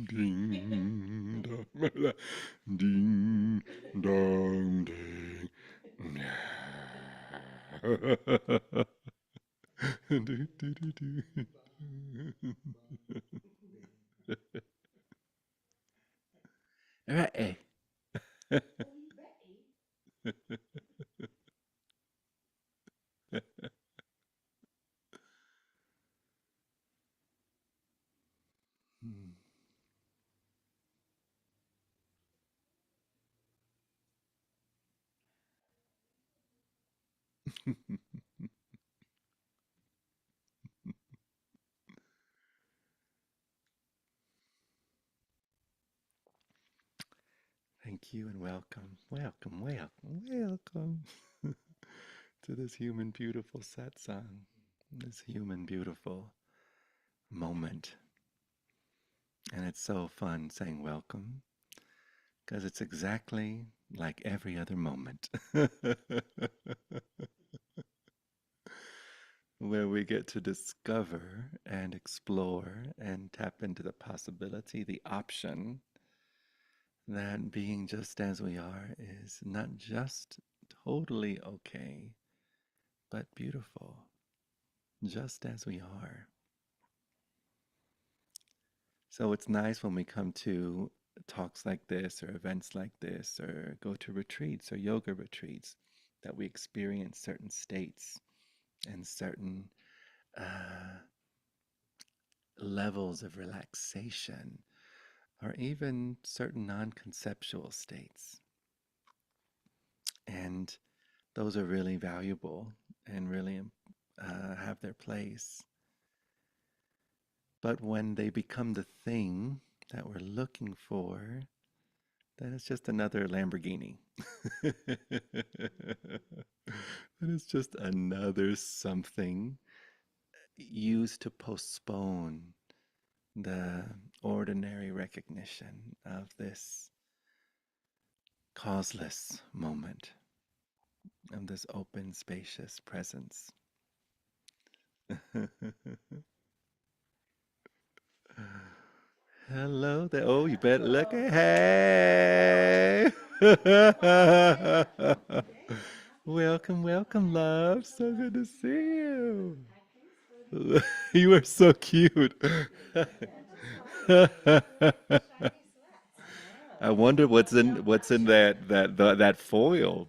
Ding dong, ding dong, ding. Do, do, do, do. Right. Thank you and welcome, welcome, welcome, welcome to this human beautiful satsang, this human beautiful moment. And it's so fun saying welcome because it's exactly like every other moment where we get to discover and explore and tap into the possibility, the option that being just as we are is not just totally okay, but beautiful, just as we are. So it's nice when we come to talks like this or events like this or go to retreats or yoga retreats that we experience certain states and certain uh, levels of relaxation or even certain non-conceptual states. And those are really valuable and really have their place. But when they become the thing that we're looking for, then it's just another Lamborghini. Then it's just another something used to postpone the ordinary recognition of this causeless moment, of this open, spacious presence. Hello there. Oh, you better look at. Hey. Welcome, welcome, love. So good to see you. You are so cute. I wonder what's in that foil.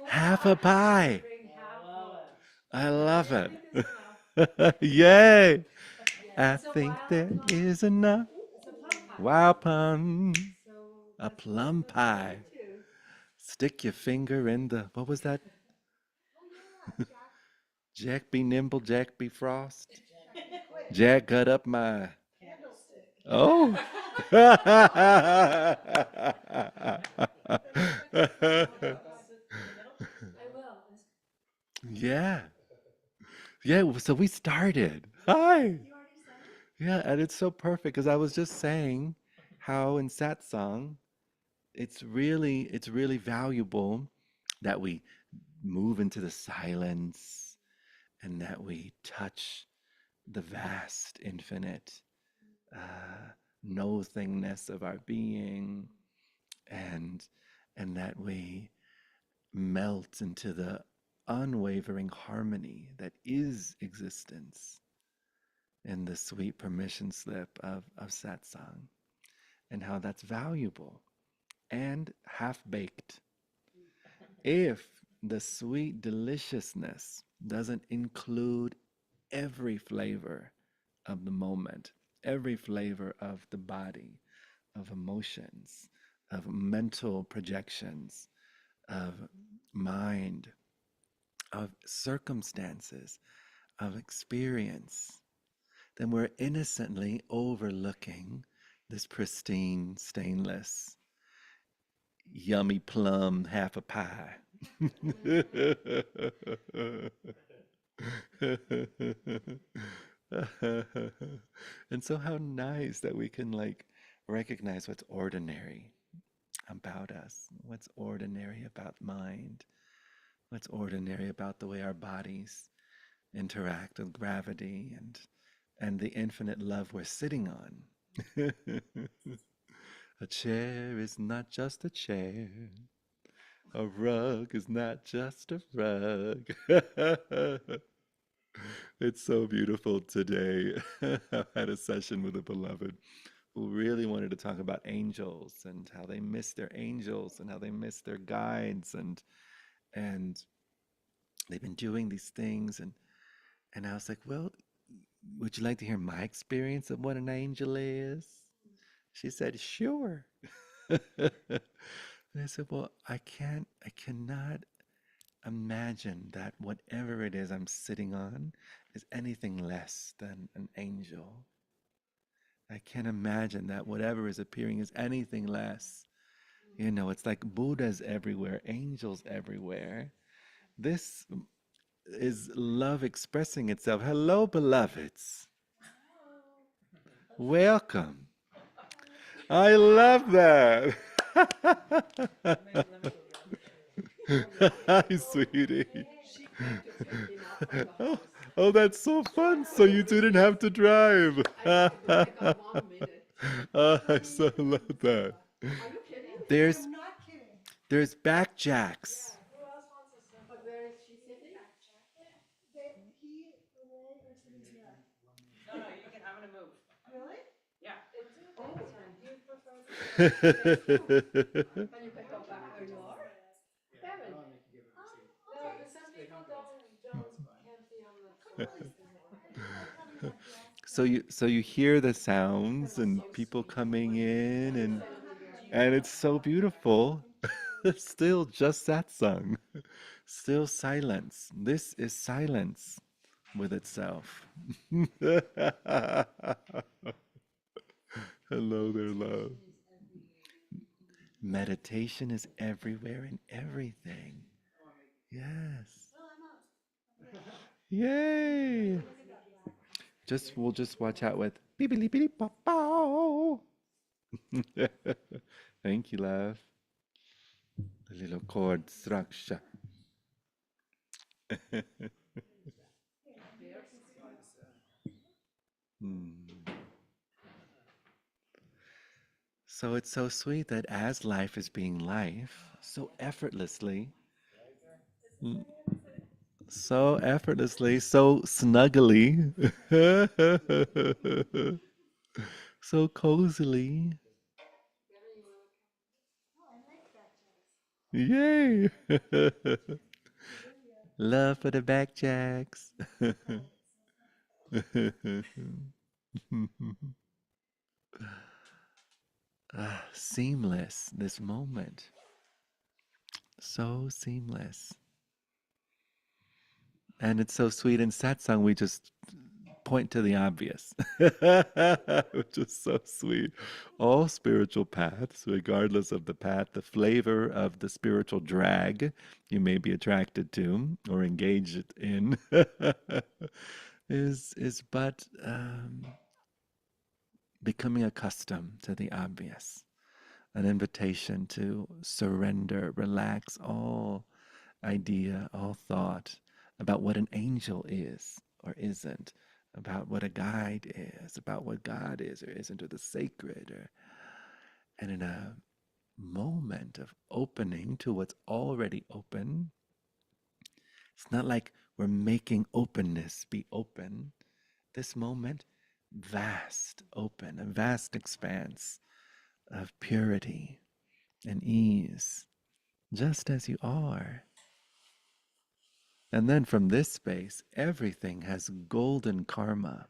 Half a pie. I love it. Yay! I think there is enough. Wow, plum. A plum pie. Stick your finger in the, what was that? Jack be nimble, Jack be frost. Jack got up my. Oh. Yeah. Yeah. So we started. Hi. Yeah. And it's so perfect because I was just saying how in Satsang, it's really valuable that we move into the silence and that we touch the vast, infinite nothingness of our being, and and that we melt into the unwavering harmony that is existence in the sweet permission slip of satsang, and how that's valuable and half baked if the sweet deliciousness doesn't include every flavor of the moment, every flavor of the body, of emotions, of mental projections, of mind, of circumstances, of experience, then we're innocently overlooking this pristine, stainless, yummy plum half a pie. And so how nice that we can like recognize what's ordinary about us, what's ordinary about mind, what's ordinary about the way our bodies interact with gravity and the infinite love we're sitting on. A chair is not just a chair. A rug is not just a rug. It's so beautiful today. I had a session with a beloved who really wanted to talk about angels and how they miss their angels and how they miss their guides and they've been doing these things and I was like, well, would you like to hear my experience of what an angel is? She said, sure. And I said, well, I cannot imagine that whatever it is I'm sitting on is anything less than an angel. I can't imagine that whatever is appearing is anything less. You know, it's like Buddhas everywhere, angels everywhere. This is love expressing itself. Hello, beloveds. Welcome. I love that. Hi, sweetie. Oh, oh, that's so fun. So you didn't have to drive. Oh, I so love that. There's there's backjacks. So you hear the sounds and people coming in and it's so beautiful. It's still just satsang. Still silence. This is silence with itself. Hello there, love. Meditation is everywhere and everything. Yes. Yay. We'll just watch out with beep beep beep pop pow. Thank you, love. The little chord structure. Hmm. So it's so sweet that as life is being life, so effortlessly, mm, so snuggly, so cozily. Yay! Love for the backjacks. Seamless, this moment. So seamless. And it's so sweet in satsang, we just point to the obvious, which is so sweet. All spiritual paths, regardless of the path, the flavor of the spiritual drag you may be attracted to or engaged in, is but becoming accustomed to the obvious, an invitation to surrender, relax all idea, all thought about what an angel is or isn't, about what a guide is, about what God is or isn't, or the sacred, and in a moment of opening to what's already open, it's not like we're making openness be open. This moment, vast open, a vast expanse of purity and ease, just as you are. And then from this space, everything has golden karma.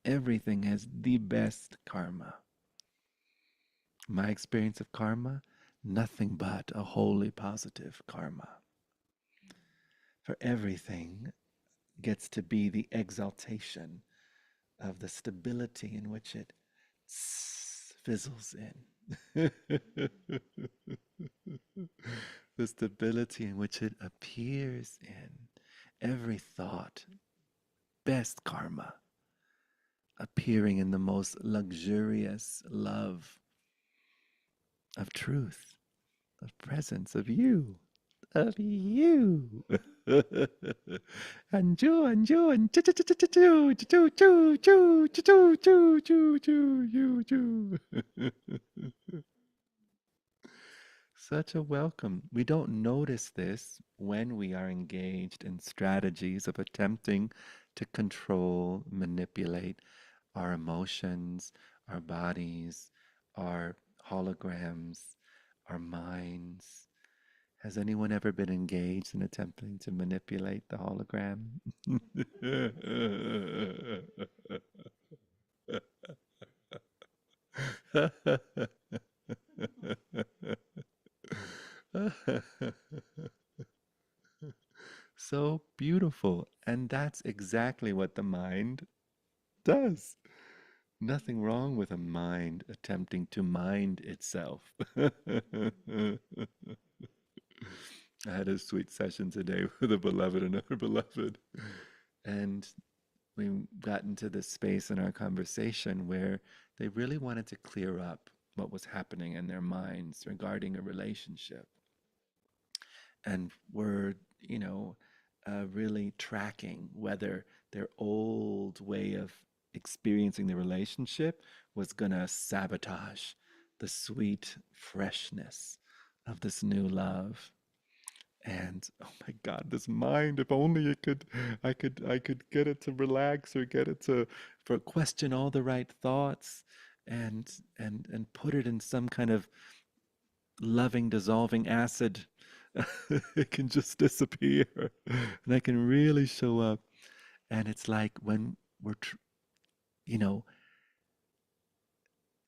Everything has the best karma. My experience of karma, nothing but a wholly positive karma. For everything gets to be the exaltation of the stability in which it fizzles in. The stability in which it appears in. Every thought, best karma, appearing in the most luxurious love of truth, of presence, of you, of you. Anju, anju, and choo choo choo choo choo choo choo choo choo choo choo choo choo choo. Such a welcome. We don't notice this when we are engaged in strategies of attempting to control, manipulate our emotions, our bodies, our holograms, our minds. Has anyone ever been engaged in attempting to manipulate the hologram? So beautiful. And that's exactly what the mind does. Nothing wrong with a mind attempting to mind itself. I had a sweet session today with a beloved and another beloved. And we got into this space in our conversation where they really wanted to clear up what was happening in their minds regarding a relationship. And were, you know, really tracking whether their old way of experiencing the relationship was going to sabotage the sweet freshness of this new love. And oh my God, this mind, if only it could, I could get it to relax or get it to for question all the right thoughts and and put it in some kind of loving dissolving acid. It can just disappear and I can really show up. And it's like when you know,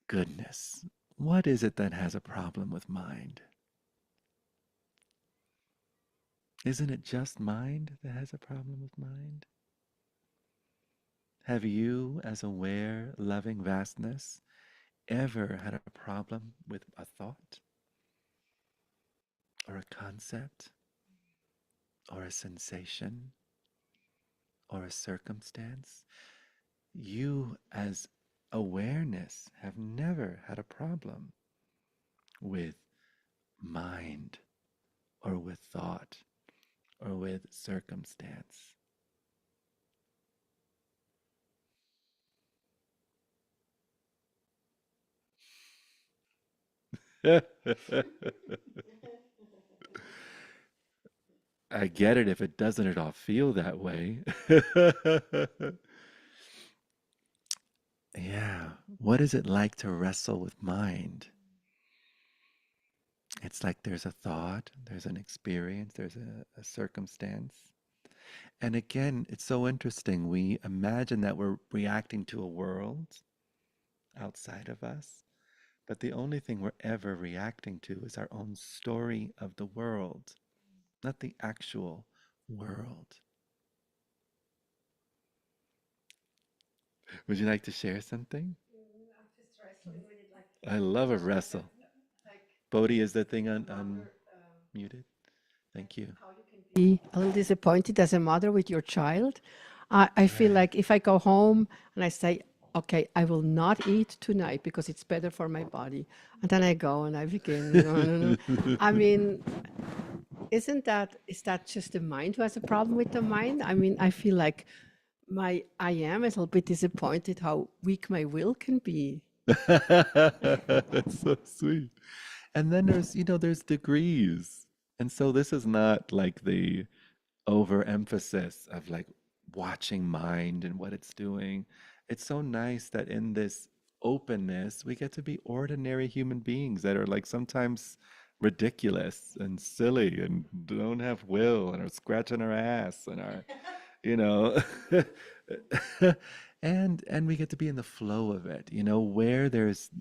goodness, what is it that has a problem with mind? Isn't it just mind that has a problem with mind? Have you, as aware, loving vastness, ever had a problem with a thought or a concept or a sensation or a circumstance? You, as awareness, have never had a problem with mind or with thought or with circumstance. I get it if it doesn't at all feel that way. Yeah. What is it like to wrestle with mind? It's like there's a thought, there's an experience, there's a circumstance. And again, it's so interesting. We imagine that we're reacting to a world outside of us, but the only thing we're ever reacting to is our own story of the world, not the actual world. Would you like to share something? I love a wrestle. Bodhi, is the thing unmuted? Thank you. Be a little disappointed as a mother with your child. I feel Right. like if I go home and I say, okay, I will not eat tonight because it's better for my body. And then I go and I begin. No, no, no. I mean, is that just the mind who has a problem with the mind? I mean, I feel like I am a little bit disappointed how weak my will can be. That's so sweet. And then there's degrees. And so this is not like the overemphasis of like watching mind and what it's doing. It's so nice that in this openness, we get to be ordinary human beings that are like sometimes ridiculous and silly and don't have will and are scratching our ass and are, you know, and we get to be in the flow of it, where there's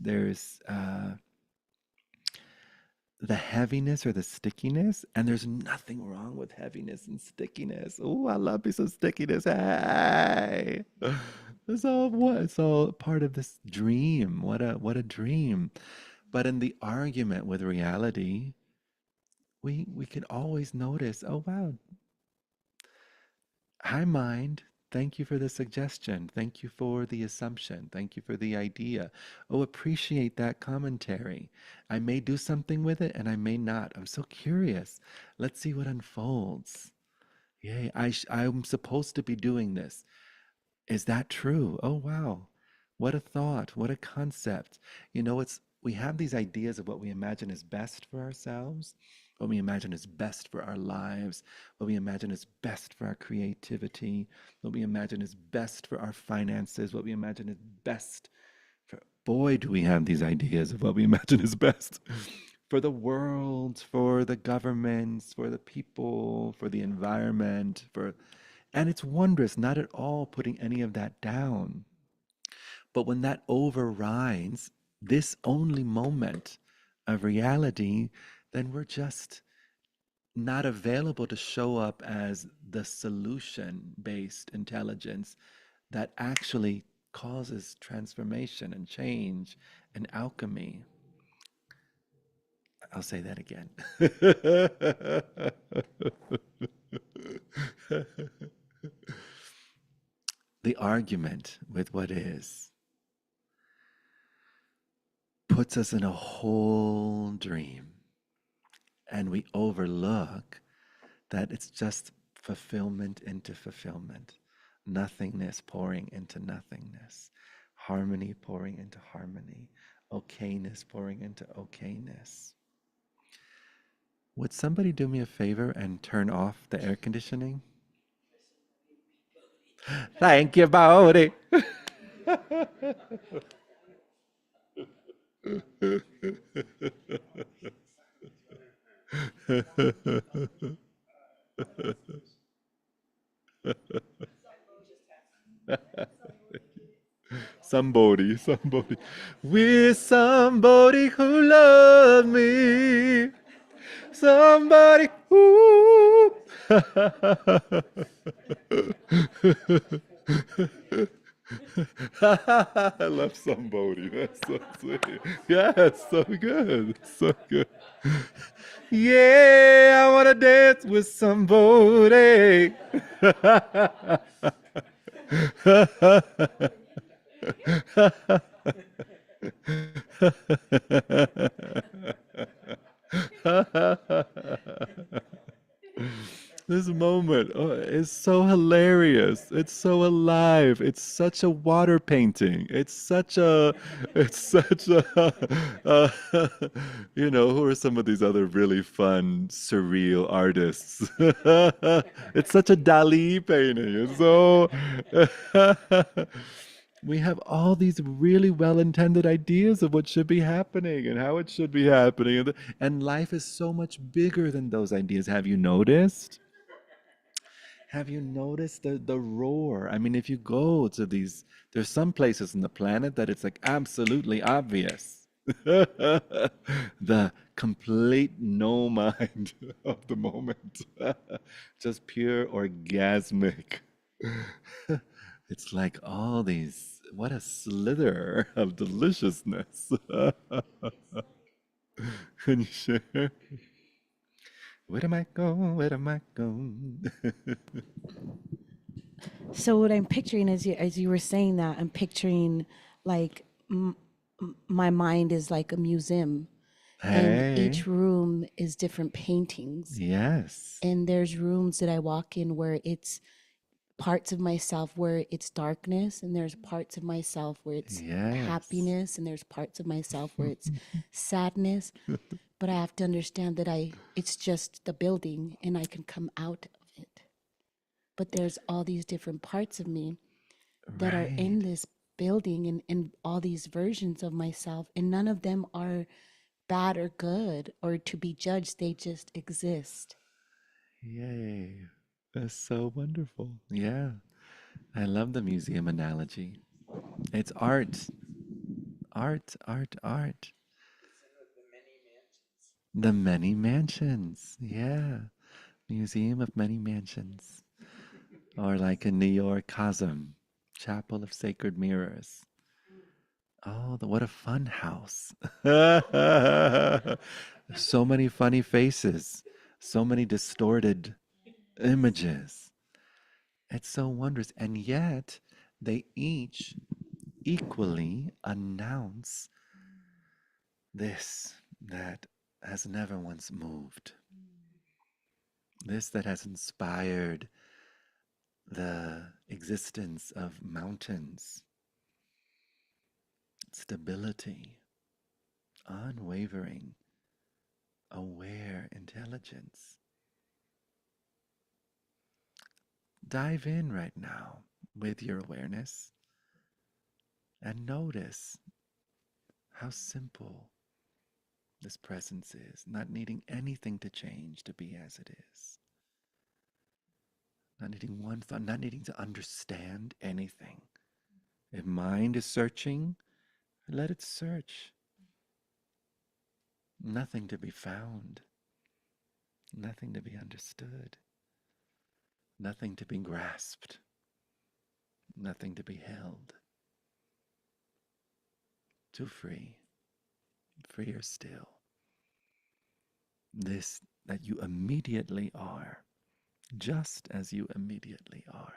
the heaviness or the stickiness, and there's nothing wrong with heaviness and stickiness. Oh, I love me some stickiness. Hey, it's all what? It's all part of this dream. What a dream! But in the argument with reality, we can always notice. Oh wow, hi mind. Thank you for the suggestion. Thank you for the assumption. Thank you for the idea. Oh, appreciate that commentary. I may do something with it and I may not. I'm so curious. Let's see what unfolds. Yay, I'm supposed to be doing this. Is that true? Oh, wow. What a thought. What a concept. We have these ideas of what we imagine is best for ourselves, what we imagine is best for our lives, what we imagine is best for our creativity, what we imagine is best for our finances, what we imagine is best for, boy, do we have these ideas of what we imagine is best for the world, for the governments, for the people, for the environment, and it's wondrous, not at all putting any of that down. But when that overrides this only moment of reality, then we're just not available to show up as the solution based intelligence that actually causes transformation and change and alchemy. I'll say that again. The argument with what is puts us in a whole dream, and we overlook that it's just fulfillment into fulfillment, nothingness pouring into nothingness, harmony pouring into harmony, okayness pouring into okayness. Would somebody do me a favor and turn off the air conditioning? Thank you, Bodhi. Somebody. With somebody who loves me. Somebody who. I love somebody. That's so sweet. Yes, so good. So good. Yeah, I want to dance with somebody. This moment is so hilarious. It's so alive. It's such a water painting. It's such a, who are some of these other really fun, surreal artists? It's such a Dali painting. It's so, we have all these really well-intended ideas of what should be happening and how it should be happening. And life is so much bigger than those ideas. Have you noticed? Have you noticed the roar? I mean, if you go to there's some places on the planet that it's like absolutely obvious. The complete no mind of the moment. Just pure orgasmic. It's like all these, what a slither of deliciousness. Can you share? Where am I going? Where am I going? So what I'm picturing as you were saying that, I'm picturing like my mind is like a museum, and Hey, each room is different paintings. yes, And there's rooms that I walk in where it's parts of myself where it's darkness, and there's parts of myself where it's yes. happiness, and there's parts of myself where it's sadness. But I have to understand that it's just the building and I can come out of it. But there's all these different parts of me that are Right. in this building, and all these versions of myself, and none of them are bad or good or to be judged. They just exist. Yay. That's so wonderful. Yeah. I love the museum analogy. It's art, art, art, art. The many mansions. Yeah. Museum of Many Mansions. Or like in New York, Cosm, Chapel of Sacred Mirrors. Oh, what a fun house. So many funny faces, so many distorted images. It's so wondrous. And yet, they each equally announce this that has never once moved. This that has inspired the existence of mountains, stability, unwavering, aware intelligence. Dive in right now with your awareness and notice how simple this presence is, not needing anything to change to be as it is. Not needing one thought, not needing to understand anything. If mind is searching, let it search. Nothing to be found, nothing to be understood, nothing to be grasped, nothing to be held. Too free, freer still. This that you immediately are, just as you immediately are.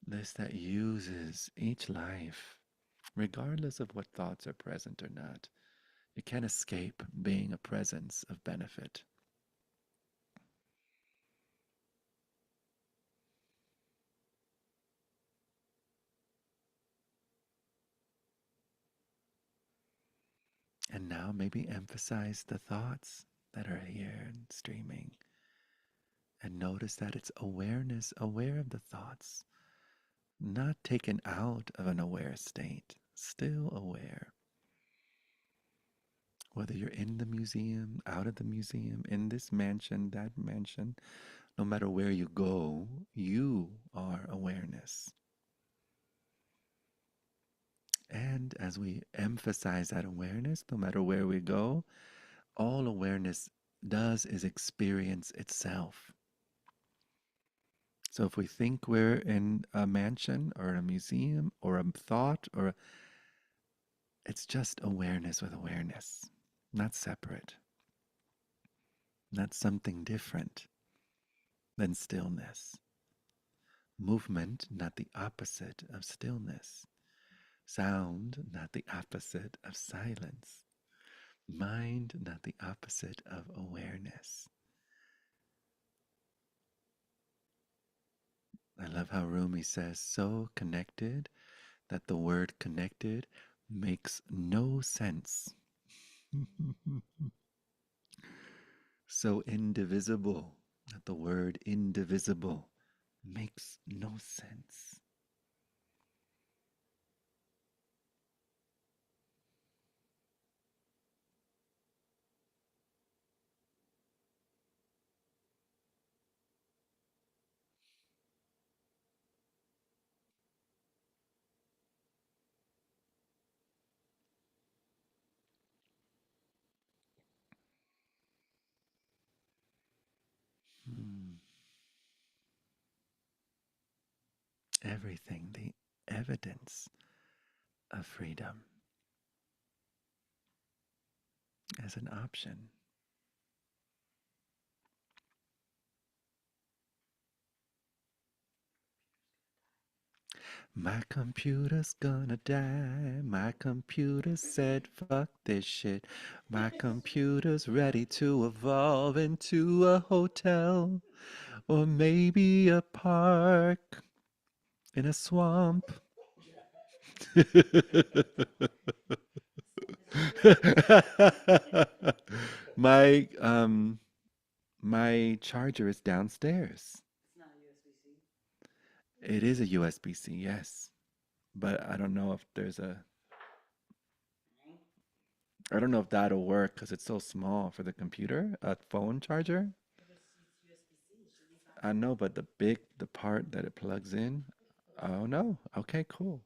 This that uses each life, regardless of what thoughts are present or not. You can't escape being a presence of benefit. And now maybe emphasize the thoughts that are here and streaming. And notice that it's awareness, aware of the thoughts, not taken out of an aware state, still aware. Whether you're in the museum, out of the museum, in this mansion, that mansion, no matter where you go, you are awareness. And as we emphasize that awareness, no matter where we go, all awareness does is experience itself. So if we think we're in a mansion or a museum or a thought, or it's just awareness with awareness, not separate, not something different than stillness. Movement, not the opposite of stillness. Sound, not the opposite of silence. Mind, not the opposite of awareness. I love how Rumi says, so connected that the word connected makes no sense. So indivisible that the word indivisible makes no sense. Hmm. Everything, the evidence of freedom as an option. My computer's gonna die. My computer said, fuck this shit. My computer's ready to evolve into a hotel or maybe a park in a swamp. my my charger is downstairs. It is a USB-C, yes. But I don't know if there's a I don't know if that'll work because it's so small for the computer, a phone charger. I know, but the part that it plugs in. Oh no. Okay, cool.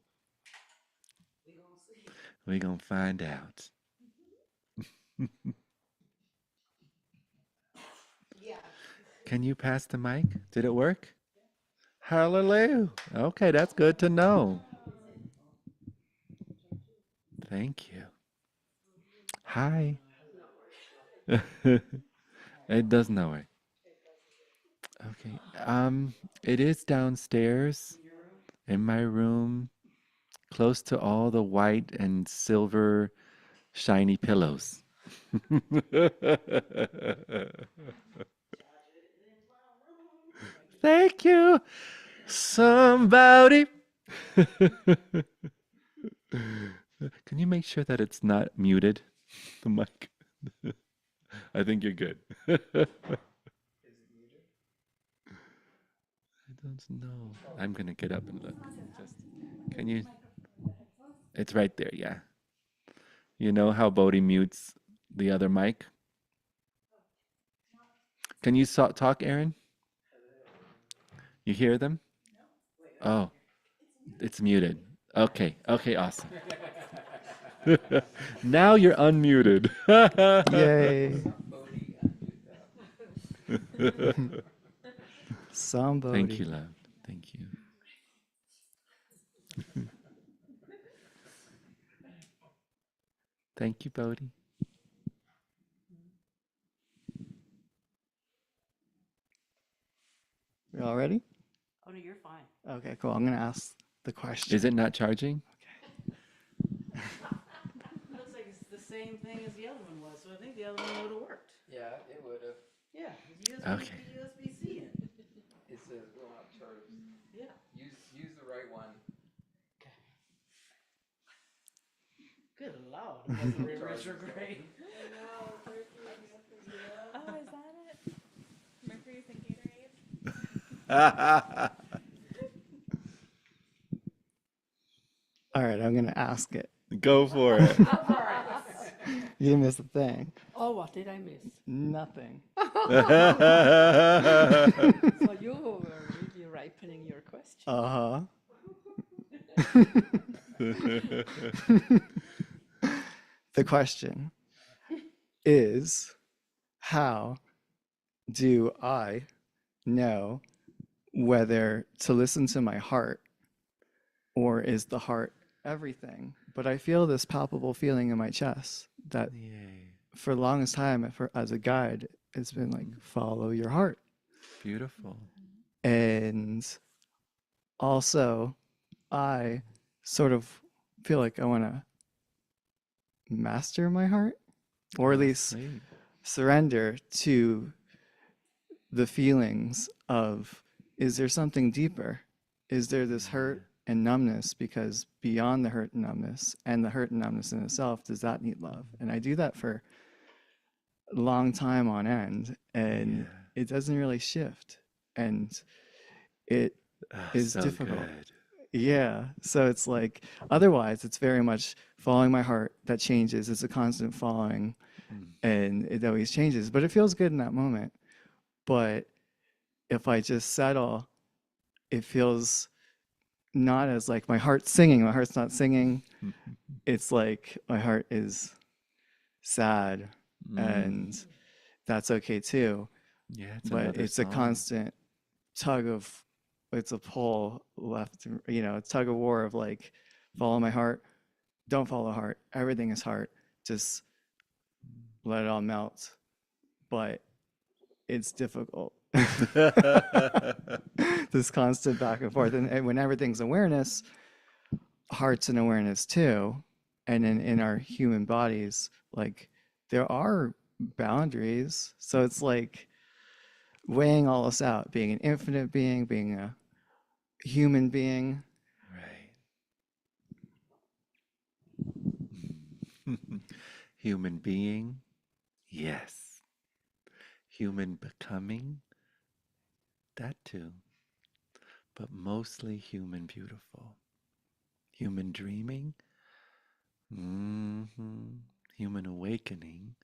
We're gonna find out. Can you pass the mic? Did it work? Hallelujah. Okay, that's good to know. Thank you. Hi. It does know it. Okay. It is downstairs in my room, close to all the white and silver shiny pillows. Thank you, somebody. Can you make sure that it's not muted, the mic? I think you're good. I don't know. I'm gonna get up and look. Just, can you? It's right there. Yeah. You know how Bodhi mutes the other mic? Can you talk, Aaron? You hear them? Oh, it's muted. Okay. Okay. Awesome. Now you're unmuted. Yay. Thank you, Somebody. love. Thank you. Thank you, Bodhi. We all ready? Oh, no, you're fine. Okay, cool. I'm going to ask the question. Is it not charging? Looks like it's the same thing as the other one was, so I think the other one would have worked. Yeah, it would have. Yeah, USB, Okay. USB-C in. It says will not charge. Yeah. Use the right one. Good Lord, Mercury retrograde. Oh, is that it? Mercury's in Gatorade? All right, I'm going to ask it. Go for it. You didn't miss a thing. Oh, what did I miss? Nothing. So you were really ripening your question. Uh-huh. The question is, how do I know whether to listen to my heart, or is the heart everything? But I feel this palpable feeling in my chest that Yay. for the longest time, as a guide, it's been like, follow your heart. Beautiful. And also, I sort of feel like I want to master my heart, or at Oh, least sweet. surrender to the feelings of, is there something deeper? Is there this hurt and numbness? Because beyond the hurt and numbness, and the hurt and numbness in itself, does that need love? And I do that for a long time on end, and Yeah. it doesn't really shift. And it is So difficult. good. Yeah. So it's like, otherwise, it's very much following my heart that changes. It's a constant following, and it always changes. But it feels good in that moment. But if I just settle, it feels not as like my heart's singing. My heart's not singing. It's like my heart is sad, and that's okay too. Yeah, it's But another it's a song. constant tug of, it's a pull left, it's tug of war of like, follow my heart, don't follow heart, everything is heart, just let it all melt. But it's difficult. This constant back and forth. And when everything's awareness, heart's an awareness too. And in our human bodies, like, there are boundaries. So it's like weighing all this out, being an infinite being, being a human being. Right. Human being, yes. Human becoming, that too. But mostly human beautiful. Human dreaming, human awakening,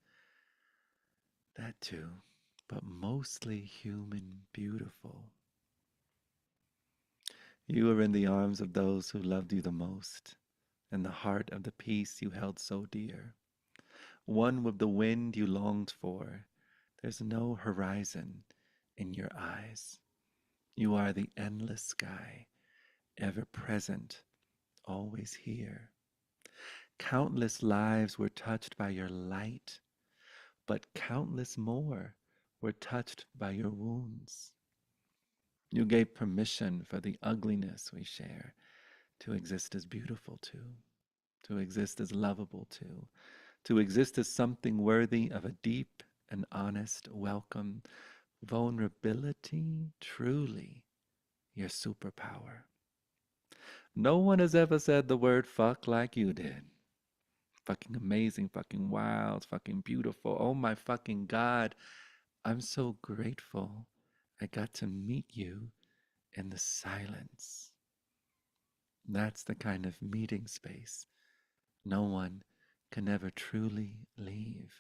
that too. But mostly human beautiful. You were in the arms of those who loved you the most, in the heart of the peace you held so dear. One with the wind you longed for. There's no horizon in your eyes. You are the endless sky, ever present, always here. Countless lives were touched by your light, but countless more were touched by your wounds. You gave permission for the ugliness we share to exist as beautiful too, to exist as lovable too, to exist as something worthy of a deep and honest welcome. Vulnerability, truly your superpower. No one has ever said the word fuck like you did. Fucking amazing, fucking wild, fucking beautiful. Oh my fucking God. I'm so grateful I got to meet you in the silence. That's the kind of meeting space no one can ever truly leave.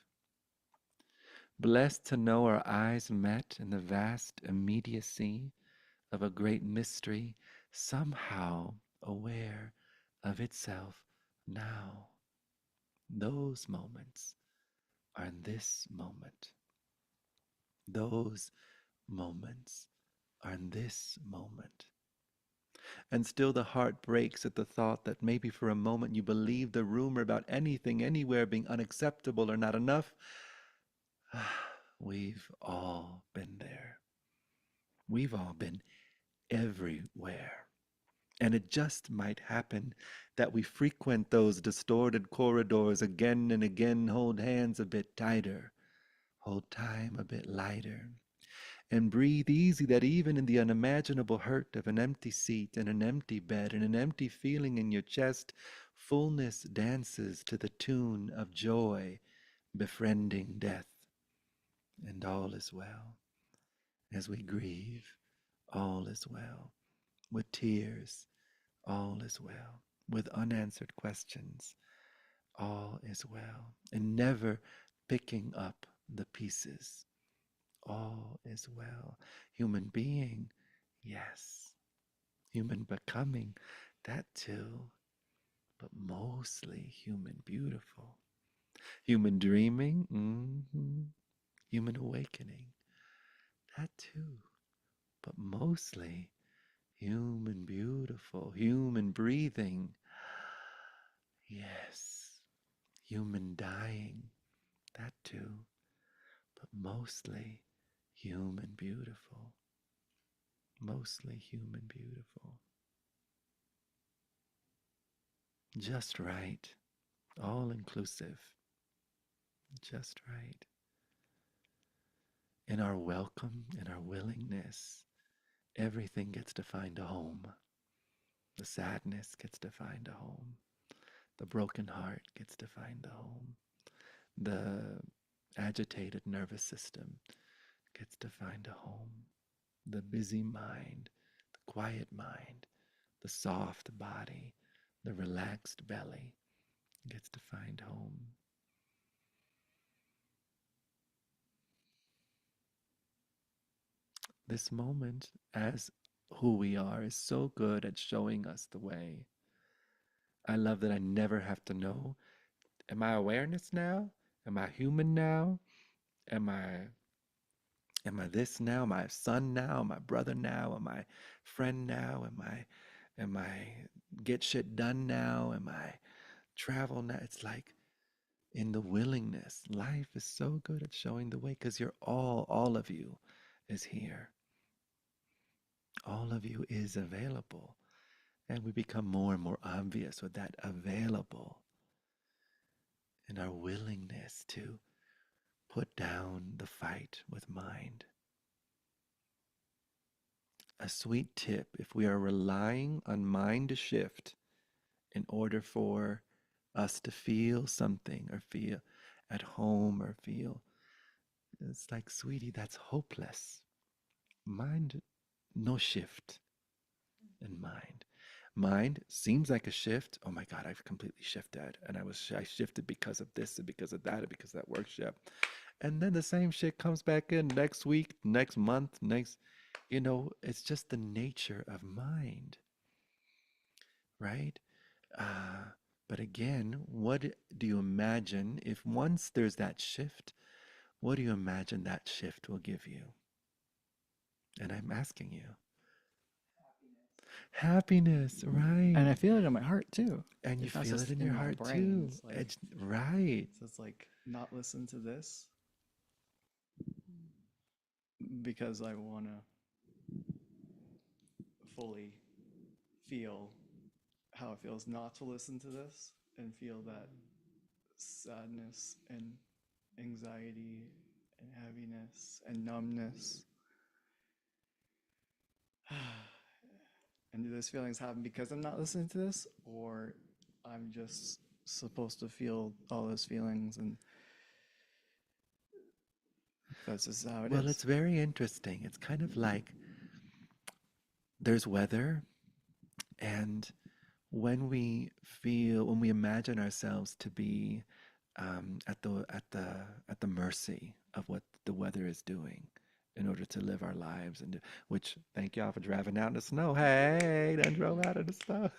Blessed to know our eyes met in the vast immediacy of a great mystery, somehow aware of itself now. Those moments are in this moment. Those moments are in this moment. And still the heart breaks at the thought that maybe for a moment you believed the rumor about anything, anywhere being unacceptable or not enough. We've all been there. We've all been everywhere. And it just might happen that we frequent those distorted corridors again and again, hold hands a bit tighter, hold time a bit lighter, and breathe easy that even in the unimaginable hurt of an empty seat and an empty bed and an empty feeling in your chest, fullness dances to the tune of joy, befriending death. And all is well. As we grieve, all is well. With tears, all is well. With unanswered questions, all is well. And never picking up the pieces, all is well. Human being, yes. Human becoming, that too. But mostly human beautiful. Human dreaming, human awakening, that too. But mostly human beautiful. Human breathing, yes. Human dying, that too. But mostly human beautiful. Mostly human beautiful. Just right. All inclusive. Just right. In our welcome, in our willingness, everything gets to find a home. The sadness gets to find a home. The broken heart gets to find a home. The agitated nervous system gets to find a home. The busy mind, the quiet mind, the soft body, the relaxed belly gets to find home. This moment, as who we are, is so good at showing us the way. I love that I never have to know, am I awareness now? Am I human now? Am I this now? Am I a son now? Am I brother now? Am I friend now? Am I get shit done now? Am I travel now? It's like in the willingness. Life is so good at showing the way because you're all of you is here. All of you is available. And we become more and more obvious with that available and our willingness to put down the fight with mind. A sweet tip, if we are relying on mind to shift in order for us to feel something or feel at home or feel, it's like, sweetie, that's hopeless. Mind, no shift in mind. Mind seems like a shift. Oh my God, I've completely shifted. And I shifted because of this and because of that and because of that workshop. And then the same shit comes back in next week, next month, it's just the nature of mind, right? But again, what do you imagine if once there's that shift, what do you imagine that shift will give you? And I'm asking you. Happiness, right? And I feel it in my heart too. And you It's not feel just it in your my heart brain, too. it's like- It's right. So it's like not listen to this because I want to fully feel how it feels not to listen to this and feel that sadness and anxiety and heaviness and numbness. And do those feelings happen because I'm not listening to this, or I'm just supposed to feel all those feelings and that's just how it is? Well, it's very interesting. It's kind of like there's weather, and when we imagine ourselves to be at the mercy of what the weather is doing in order to live our lives, and which thank y'all for driving out in the snow. Hey, done drove out in the snow.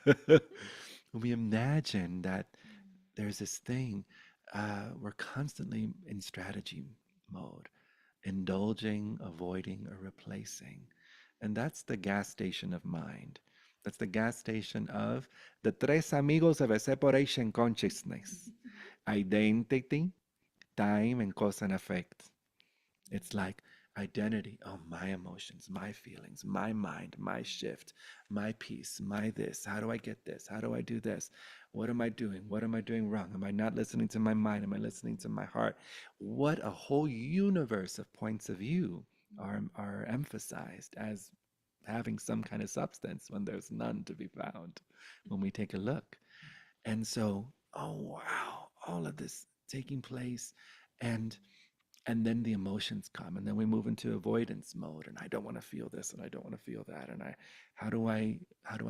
When we imagine that there's this thing, we're constantly in strategy mode, indulging, avoiding, or replacing. And that's the gas station of mind. That's the gas station of the tres amigos of a separation consciousness: identity, time, and cause and effect. It's like identity. Oh, my emotions, my feelings, my mind, my shift, my peace, my this. How do I get this? How do I do this? What am I doing? What am I doing wrong? Am I not listening to my mind? Am I listening to my heart? What a whole universe of points of view are emphasized as having some kind of substance when there's none to be found when we take a look. And so, oh wow, all of this taking place, and then the emotions come, and then we move into avoidance mode, and I don't want to feel this, and I don't want to feel that, and how do I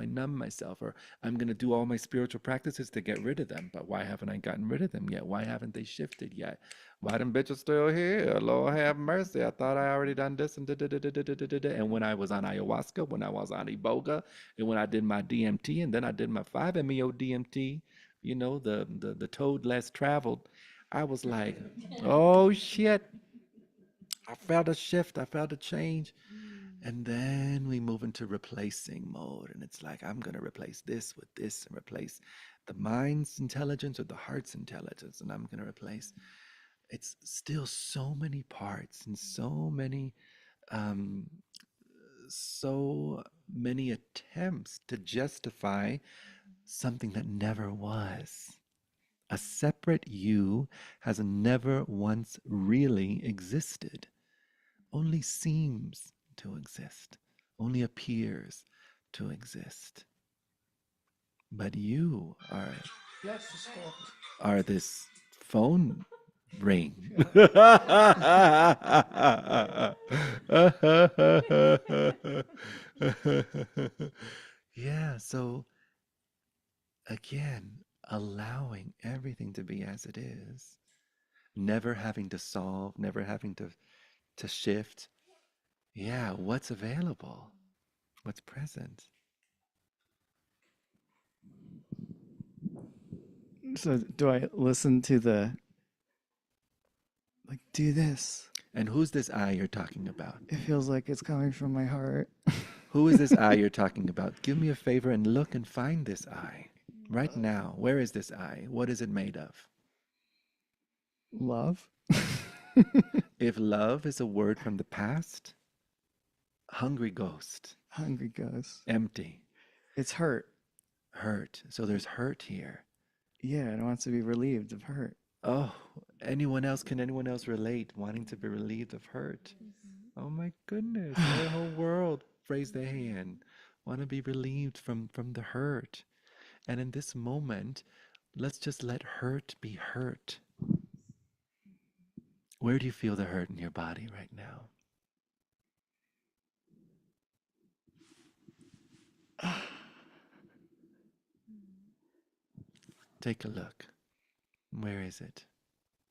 numb myself? Or I'm going to do all my spiritual practices to get rid of them, but why haven't I gotten rid of them yet? Why haven't they shifted yet? Why them bitches still here? Lord have mercy, I thought I already done this and da. And when I was on ayahuasca, when I was on iboga, and when I did my DMT, and then I did my 5-MeO DMT, the toad less traveled, I was like, oh shit. I felt a shift. I felt a change. And then we move into replacing mode. And it's like, I'm going to replace this with this and replace the mind's intelligence with the heart's intelligence. And I'm going to replace. It's still so many parts and um, so many attempts to justify something that never was. A separate you has never once really existed, only seems to exist, only appears to exist. But you are this phone ring. Yeah, so again, allowing everything to be as it is, never having to solve, never having to shift. Yeah, what's available? What's present? So do I listen to the, like, do this? And who's this I you're talking about? It feels like it's coming from my heart. Who is this I you're talking about? Give me a favor and look and find this I. Right now, where is this I? What is it made of? Love? If love is a word from the past, hungry ghost, Hungry ghost. empty, It's hurt. hurt. So there's hurt here. Yeah, it wants to be relieved of hurt. Oh, can anyone else relate wanting to be relieved of hurt? Oh my goodness, their whole world raise their hand, want to be relieved from the hurt. And in this moment, let's just let hurt be hurt. Where do you feel the hurt in your body right now? Take a look. Where is it?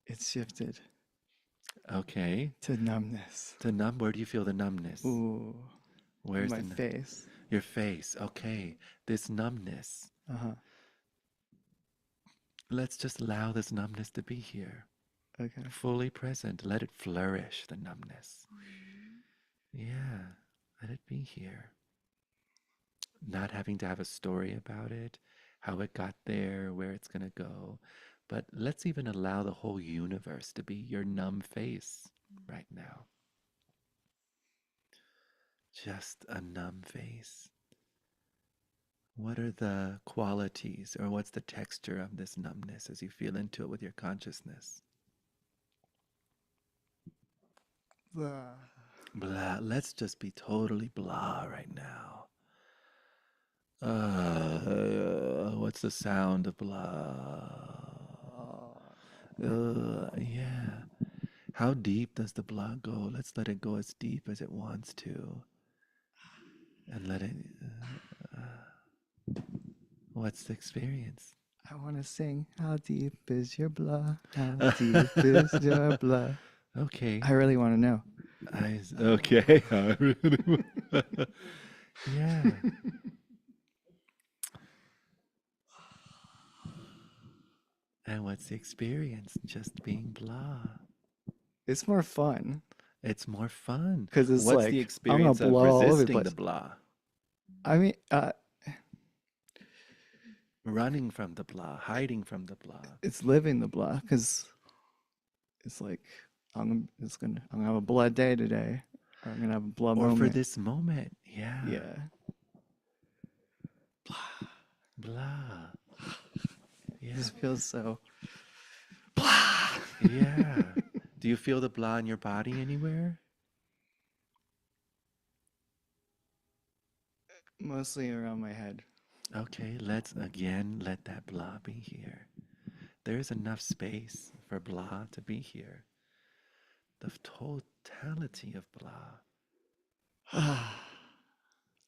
It's shifted Okay. to numbness. To numb, where do you feel the numbness? Ooh. Where's My the face. Your face. Okay. This numbness. Uh-huh. Let's just allow this numbness to be here. Okay. Fully present. Let it flourish, the numbness. Yeah. Let it be here. Not having to have a story about it, how it got there, where it's going to go. But let's even allow the whole universe to be your numb face right now. Just a numb face. What are the qualities or what's the texture of this numbness as you feel into it with your consciousness? Blah. Blah. Let's just be totally blah right now. What's the sound of blah? Yeah. How deep does the blah go? Let's let it go as deep as it wants to. And let it. What's the experience? I want to sing. How deep is your blah? How deep is your blah? Okay. I really want to know. Okay. Yeah. And what's the experience? Just being blah. It's more fun It's more fun. because it's What's like the I'm gonna experience of blow all over the resisting the place. blah? I mean, Running from the blah, hiding from the blah. it's living the blah because it's like I'm gonna have a blood day today, or I'm gonna have a blood Or for moment. this moment. Yeah. Yeah. Blah. Yeah. This feels so. Yeah. Do you feel the blah in your body anywhere? Mostly around my head. Okay, let's again let that blah be here. There's enough space for blah to be here. The totality of blah.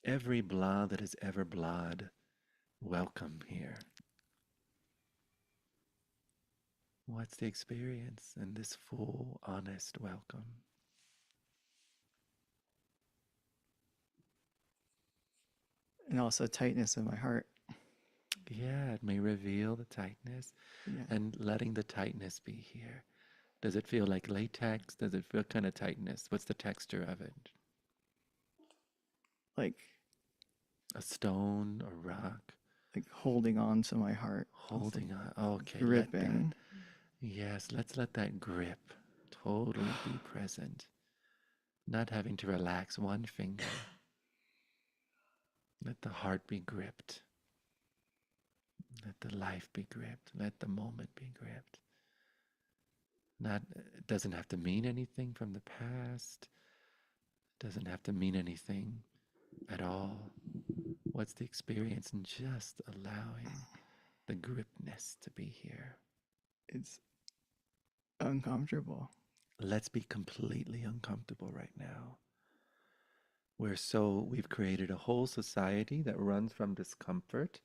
Every blah that has ever blahed, welcome here. What's the experience in this full, honest welcome? And also tightness in my heart. Yeah, it may reveal the tightness Yeah. and letting the tightness be here. Does it feel like latex? Does it feel kind of tightness? What's the texture of it? Like A stone or rock? holding on to my heart. Holding on. Okay, Gripping. let that. Yes, let's let that grip totally be present. Not having to relax one finger. Let the heart be gripped. Let the life be gripped. Let the moment be gripped. It doesn't have to mean anything from the past. It doesn't have to mean anything at all. What's the experience in just allowing the gripness to be here? It's uncomfortable. Let's be completely uncomfortable right now. We've created a whole society that runs from discomfort,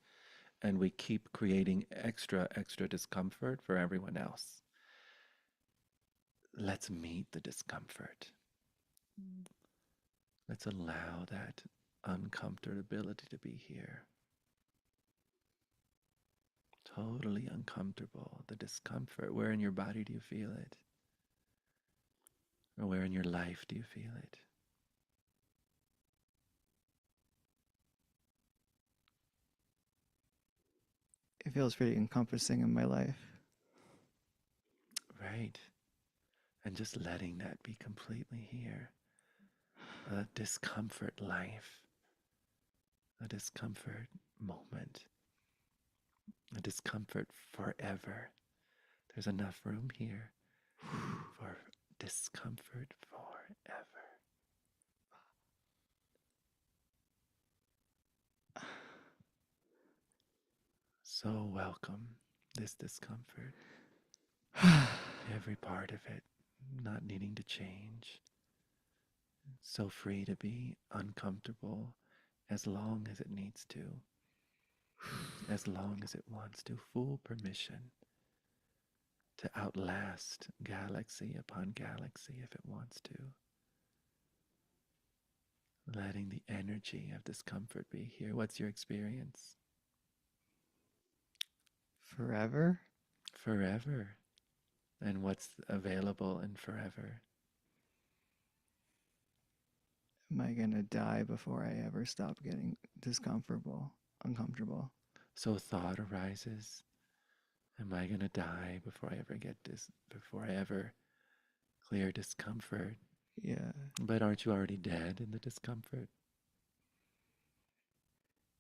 and we keep creating extra discomfort for everyone else. Let's meet the discomfort. Let's allow that uncomfortability to be here. Totally uncomfortable. The discomfort. Where in your body do you feel it? Or where in your life do you feel it? It feels pretty encompassing in my life. Right. And just letting that be completely here. A discomfort life. A discomfort moment. A discomfort forever. There's enough room here for discomfort forever. So welcome this discomfort. Every part of it not needing to change. So free to be uncomfortable as long as it needs to. As long as it wants to. Full permission to outlast galaxy upon galaxy if it wants to. Letting the energy of discomfort be here. What's your experience? Forever? Forever. And what's available in forever? Am I gonna die before I ever stop getting uncomfortable? So thought arises. Am I going to die before I ever before I ever clear discomfort? Yeah. But aren't you already dead in the discomfort?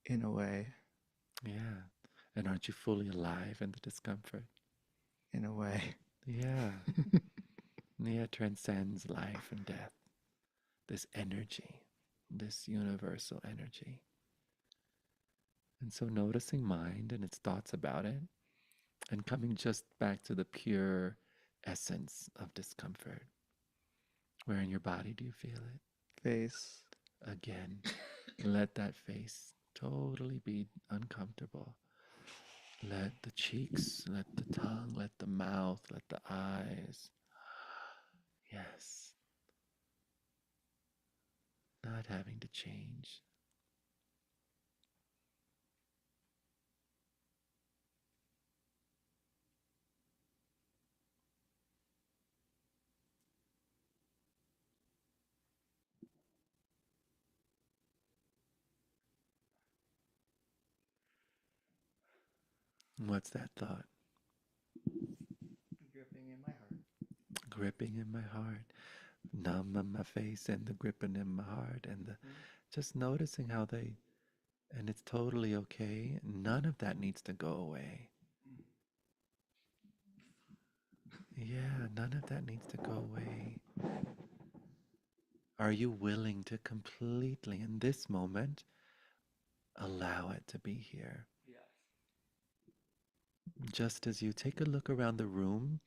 In a way. Yeah. And aren't you fully alive in the discomfort? in a way. Yeah. Yeah, it transcends life and death. This energy, this universal energy. And so noticing mind and its thoughts about it, and coming just back to the pure essence of discomfort. Where in your body do you feel it? Face. Again, let that face totally be uncomfortable. Let the cheeks, let the tongue, let the mouth, let the eyes. Yes, not having to change. What's that thought? Gripping in my heart. Gripping in my heart, numb on my face, and the gripping in my heart, and the just noticing how they, and it's totally okay. None of that needs to go away. Yeah, none of that needs to go away. Are you willing to completely, in this moment, allow it to be here? Just as you take a look around the room,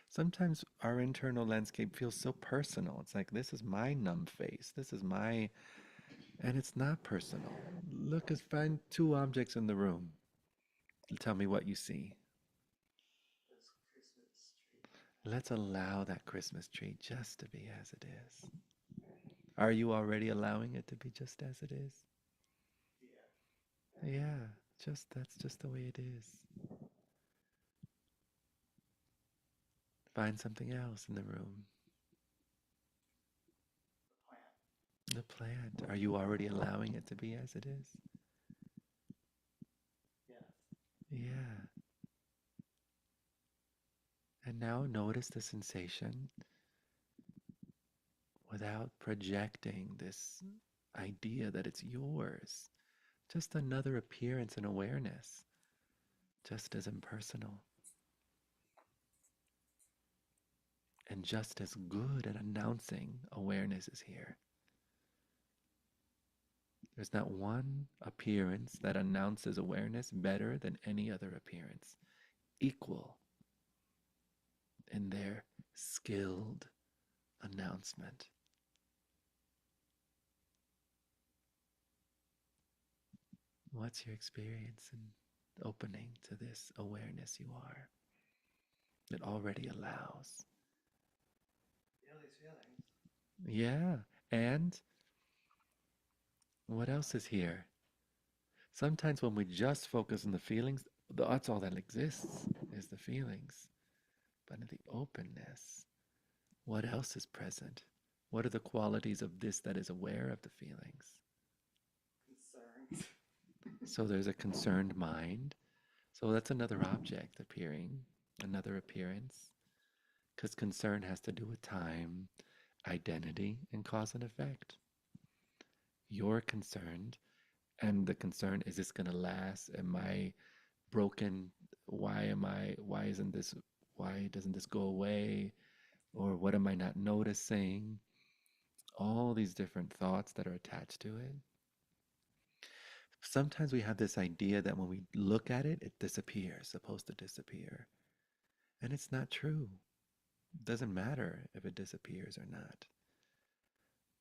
sometimes our internal landscape feels so personal. It's like, this is my numb face. This is my, and it's not personal. Look, find two objects in the room. Tell me what you see. Let's allow that Christmas tree just to be as it is. Are you already allowing it to be just as it is? Yeah, just that's just the way it is. Find something else in the room. The plant. Are you already allowing it to be as it is? Yeah. And now notice the sensation without projecting this idea that it's yours. Just another appearance and awareness, just as impersonal and just as good at announcing awareness is here. There's not one appearance that announces awareness better than any other appearance, equal in their skilled announcement. What's your experience in opening to this awareness you are that already allows? Feel these feelings. Yeah, and what else is here? Sometimes when we just focus on the feelings, that's all that exists is the feelings. But in the openness, what else is present? What are the qualities of this that is aware of the feelings? Concerns. So there's a concerned mind. So that's another object appearing, another appearance. Because concern has to do with time, identity, and cause and effect. You're concerned, and the concern is this going to last? Am I broken? Why doesn't this go away? Or what am I not noticing? All these different thoughts that are attached to it. Sometimes we have this idea that when we look at it, it disappears, supposed to disappear. And it's not true. It doesn't matter if it disappears or not.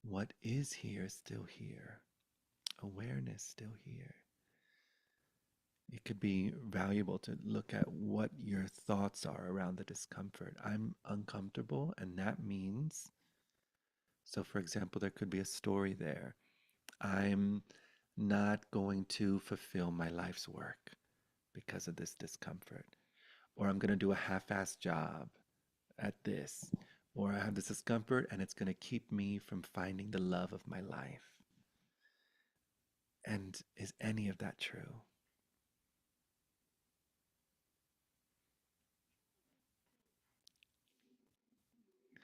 What is here is still here. Awareness still here. It could be valuable to look at what your thoughts are around the discomfort. I'm uncomfortable, and that means, so for example, there could be a story there. I'm not going to fulfill my life's work because of this discomfort. Or I'm going to do a half-assed job at this. Or I have this discomfort and it's going to keep me from finding the love of my life. And is any of that true?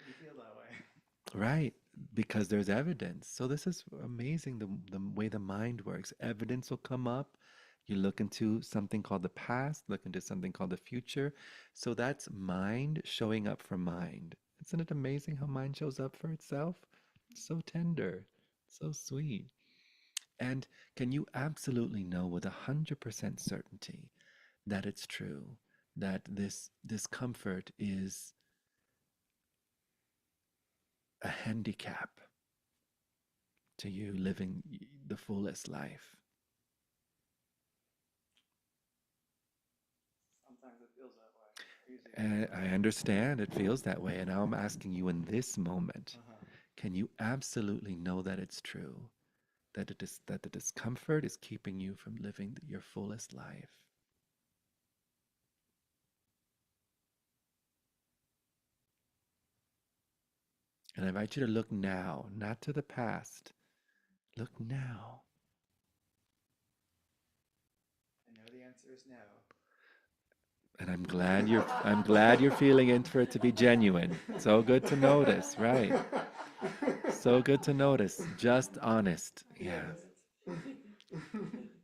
You feel that way. Right, because there's evidence. So this is amazing the way the mind works. Evidence will come up. You look into something called the past, look into something called the future. So that's mind showing up for mind. Isn't it amazing how mind shows up for itself? So tender, so sweet. And can you absolutely know with 100% certainty that it's true, that this discomfort is a handicap to you living the fullest life? Sometimes it feels that way. Usually And I understand it feels that way. And now I'm asking you in this moment, can you absolutely know that it's true? That that the discomfort is keeping you from living your fullest life? And I invite you to look now, not to the past. Look now. I know the answer is no. And I'm glad you're feeling it for it to be genuine. So good to notice, right? So good to notice. Just honest. Yeah.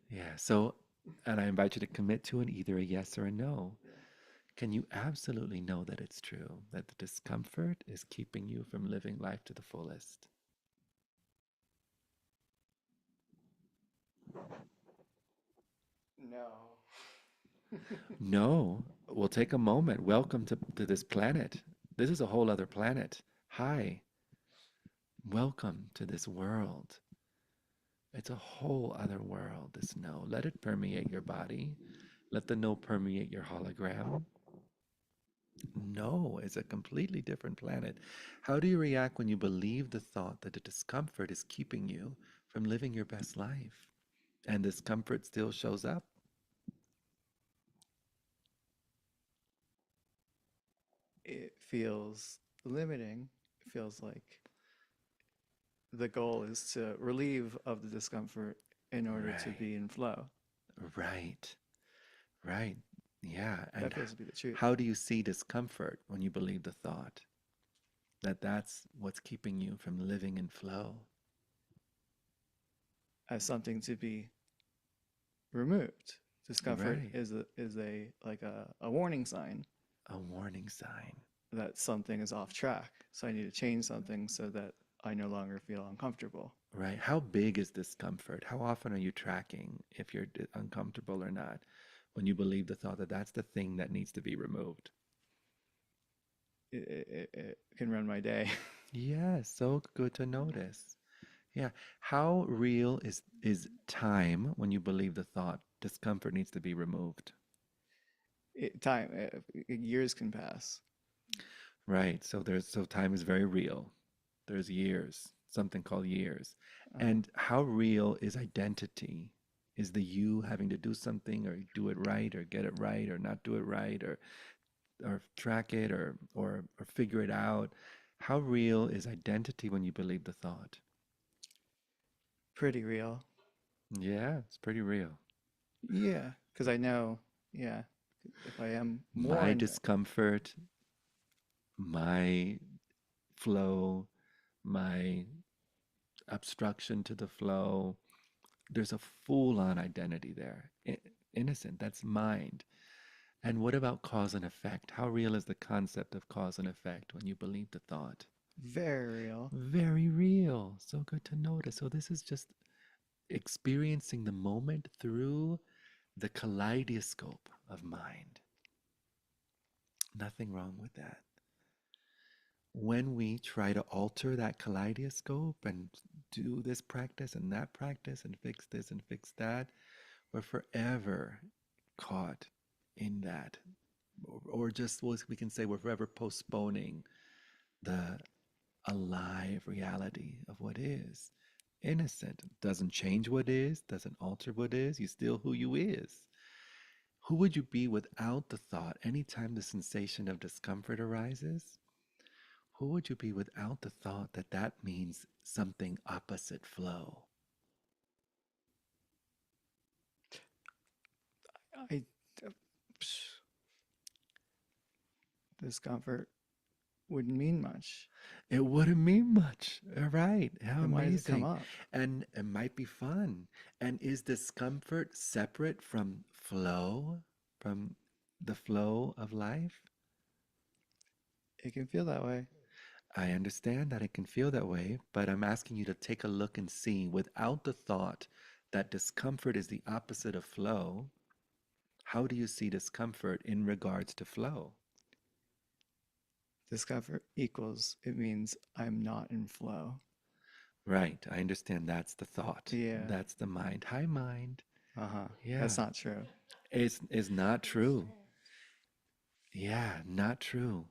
Yeah. So, and I invite you to commit to an either a yes or a no. Can you absolutely know that it's true, that the discomfort is keeping you from living life to the fullest? No. No. We'll take a moment. Welcome to this planet. This is a whole other planet. Hi. Welcome to this world. It's a whole other world, this no. Let it permeate your body. Let the no permeate your hologram. No, it's a completely different planet. How do you react when you believe the thought that the discomfort is keeping you from living your best life? And discomfort still shows up? It feels limiting. It feels like the goal is to relieve of the discomfort in order to Right, be in flow. right, right. Yeah. That And feels to be the truth. how do you see discomfort when you believe the thought that that's what's keeping you from living in flow? As something to be removed. Discomfort Right. is a like a warning sign A warning sign. that something is off track. So I need to change something so that I no longer feel uncomfortable. Right. How big is discomfort? How often are you tracking if you're uncomfortable or not when you believe the thought that that's the thing that needs to be removed? It can run my day. Yeah, so good to notice. Yeah. How real is time when you believe the thought discomfort needs to be removed? Years can pass. Right. So time is very real. There's years, something called years. And how real is identity? Is the you having to do something or do it right or get it right or not do it right or track it or figure it out? How real is identity when you believe the thought? Pretty real. Yeah, it's pretty real. Yeah, because I know, yeah, if I am more My in the, discomfort, my flow, my obstruction to the flow, there's a full on identity there. Innocent, that's mind. And what about cause and effect? How real is the concept of cause and effect when you believe the thought? very real. Very real. So good to notice. So, this is just experiencing the moment through the kaleidoscope of mind. Nothing wrong with that. When we try to alter that kaleidoscope and do this practice and that practice and fix this and fix that, we're forever caught in that. Or just we can say we're forever postponing the alive reality of what is. Innocent doesn't change what is, doesn't alter what is. You still who you is. Who would you be without the thought anytime the sensation of discomfort arises? Who would you be without the thought that that means something opposite flow? I, uh, psh, discomfort. wouldn't mean much. It wouldn't mean much. All right. How Then why does it come amazing. up? And it might be fun. And is discomfort separate from flow, from the flow of life? It can feel that way. I understand that it can feel that way, but I'm asking you to take a look and see without the thought that discomfort is the opposite of flow. How do you see discomfort in regards to flow? Discomfort equals, it means I'm not in flow. Right. I understand that's the thought. Yeah. That's the mind. Hi, mind. Uh-huh. Yeah. That's not true. It's not true. Yeah, not true.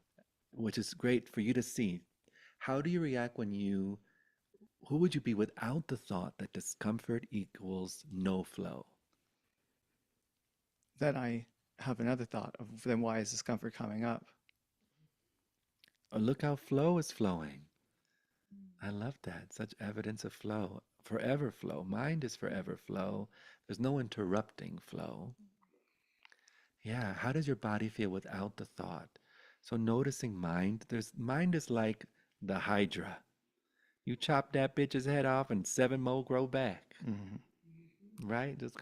Which is great for you to see. How do you react when who would you be without the thought that discomfort equals no flow? Then I have another thought of then why is discomfort coming up? Oh, look how flow is flowing. I love that. Such evidence of flow. Forever flow. Mind is forever flow. There's no interrupting flow. Yeah, how does your body feel without the thought? So noticing mind is like the hydra. You chop that bitch's head off and 7 more grow back. Right? Just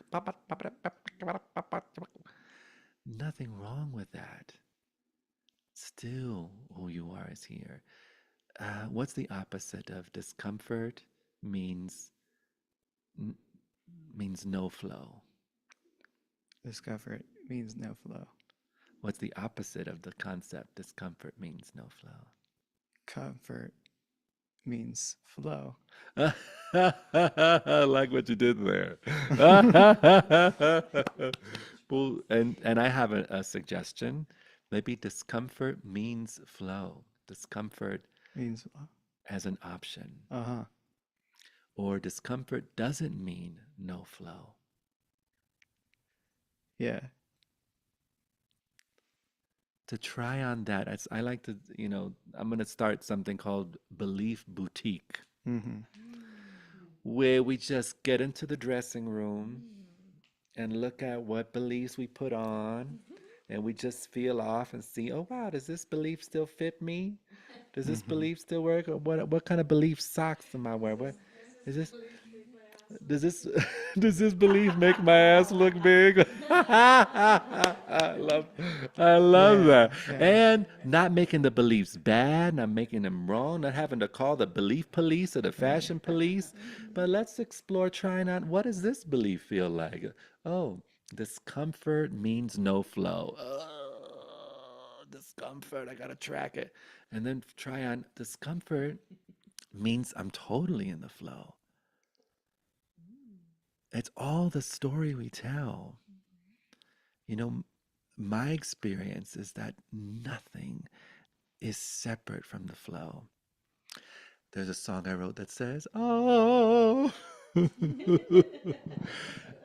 nothing wrong with that. Still who you are is here. What's the opposite of discomfort? Means means no flow. Discomfort means no flow. What's the opposite of the concept? Discomfort means no flow. Comfort means flow. I like what you did there. Well, and I have a suggestion. Maybe discomfort means flow. Discomfort Means as an option. uh-huh. Or discomfort doesn't mean no flow. Yeah. To try on that, I like to, I'm going to start something called Belief Boutique, where we just get into the dressing room and look at what beliefs we put on, and we just feel off and see, oh wow, does this belief still fit me? Does this belief still work? Or what kind of belief socks am I wearing? What is this? Does this does this belief make my ass look big? I love Yeah, that. yeah. And not making the beliefs bad, not making them wrong, not having to call the belief police or the fashion police. But let's explore trying out, what does this belief feel like? Oh, discomfort means no flow. Discomfort, I gotta track it. And then try on discomfort means I'm totally in the flow. It's all the story we tell. My experience is that nothing is separate from the flow. There's a song I wrote that says, oh,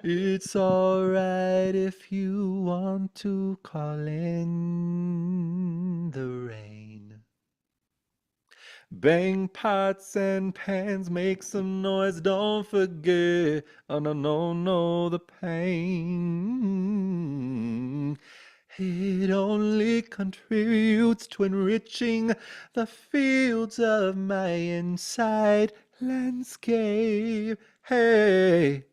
it's all right if you want to call in the rain. Bang pots and pans, make some noise, don't forget, oh no, no, no, the pain. It only contributes to enriching the fields of my inside landscape. Hey,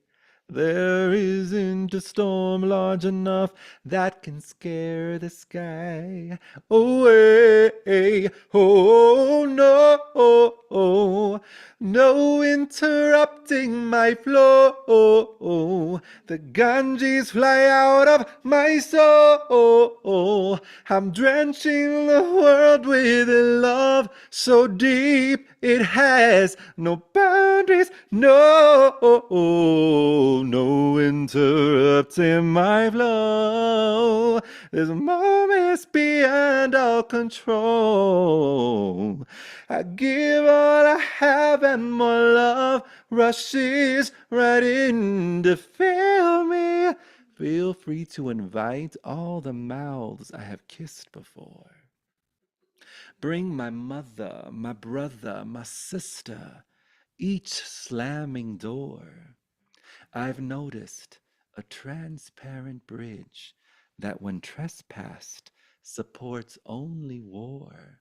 there isn't a storm large enough that can scare the sky away. Oh, no, no interrupting my flow. The Ganges fly out of my soul. I'm drenching the world with a love so deep it has no boundaries, no interrupting my flow. This moment's beyond all control. I give all I have and more love rushes right in to fill me. Feel free to invite all the mouths I have kissed before. Bring my mother, my brother, my sister, each slamming door. I've noticed a transparent bridge that when trespassed supports only war.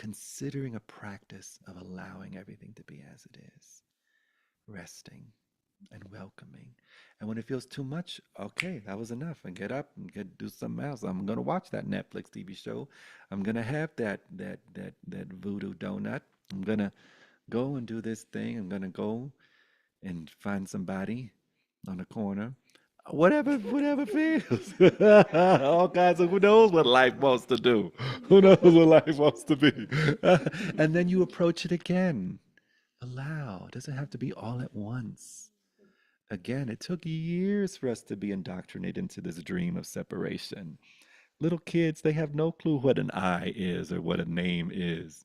considering a practice of allowing everything to be as it is, resting and welcoming. And when it feels too much, okay, that was enough, and get up and do something else. I'm gonna watch that Netflix TV show. I'm gonna have that voodoo donut. I'm gonna go and do this thing. I'm gonna go and find somebody on the corner. Whatever feels. All kinds of, who knows what life wants to do. Who knows what life wants to be. And then you approach it again. Allow. It doesn't have to be all at once. Again, it took years for us to be indoctrinated into this dream of separation. Little kids, they have no clue what an I is or what a name is.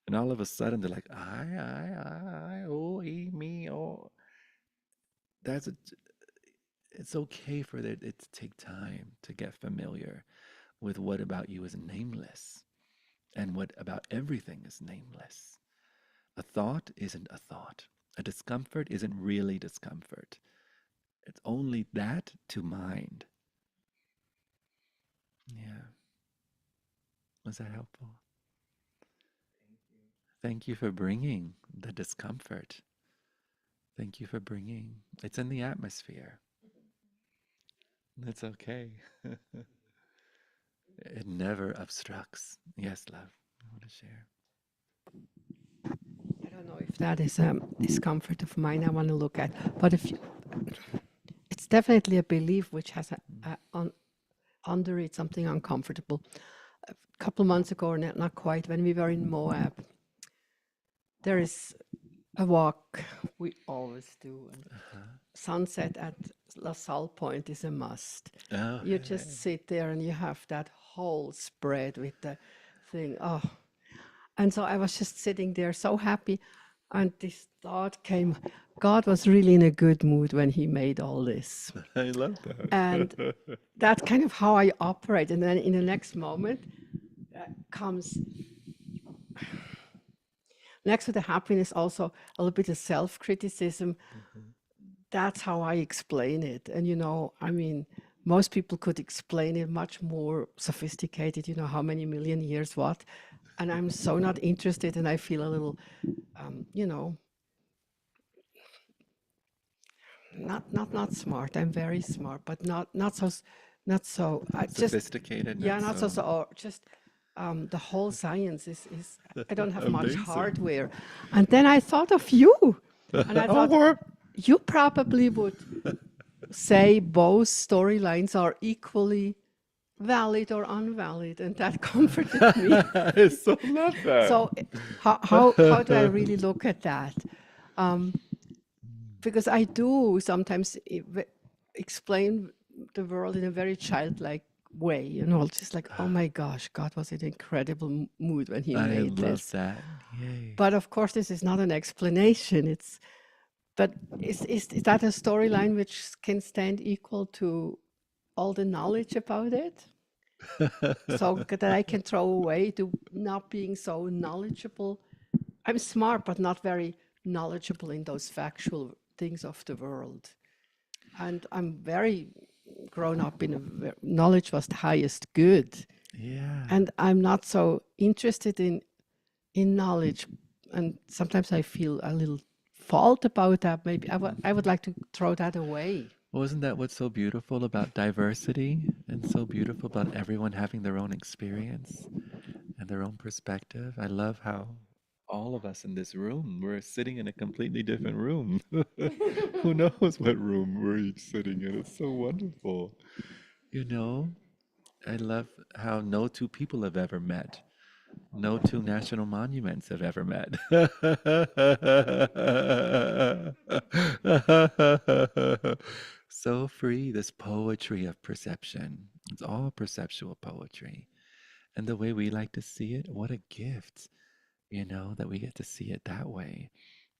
And all of a sudden, they're like, I, oh, he, me, oh. That's a, it's okay for it to take time to get familiar with what about you is nameless and what about everything is nameless. A thought isn't a thought. A discomfort isn't really discomfort. It's only that to mind. Yeah. Was that helpful? Thank you for bringing the discomfort. Thank you for bringing. It's in the atmosphere. It's okay. It never obstructs. Yes, love. I want to share. I don't know if that is a discomfort of mine I want to look at, but if you, it's definitely a belief which has under it something uncomfortable. A couple months ago, or not quite, when we were in Moab, there is a walk we always do. And sunset at La Salle Point is a must. Oh, You just sit there and you have that whole spread with the thing. Oh, and so I was just sitting there so happy. And this thought came, God was really in a good mood when he made all this. I love that. And that's kind of how I operate. And then in the next moment comes, next to the happiness, also a little bit of self-criticism. That's how I explain it. And, you know, I mean, most people could explain it much more sophisticated, you know, how many million years, what. And I'm so not interested, and I feel a little, you know, not smart. I'm very smart, but not so. I just Sophisticated. yeah, not so. Or just the whole science is. I don't have much Amazing. hardware, and then I thought of you, and I thought you probably would say both storylines are equally valid or unvalid, and that comforted me. I so love that. So how do I really look at that? Because I do sometimes explain the world in a very childlike way, you know, just like, oh my gosh, God was in an incredible mood when he I made love this. that. Yay. But of course, this is not an explanation. But is that a storyline which can stand equal to all the knowledge about it? So that I can throw away to not being so knowledgeable. I'm smart, but not very knowledgeable in those factual things of the world. And I'm very grown up in knowledge was the highest good. Yeah. And I'm not so interested in knowledge. And sometimes I feel a little fault about that. Maybe I would like to throw that away. Wasn't that what's so beautiful about diversity and so beautiful about everyone having their own experience and their own perspective? I love how all of us in this room, we're sitting in a completely different room. Who knows what room we're each sitting in? It's so wonderful. You know, I love how no two people have ever met. No two national monuments have ever met. So free, this poetry of perception. It's all perceptual poetry. And the way we like to see it, what a gift, you know, that we get to see it that way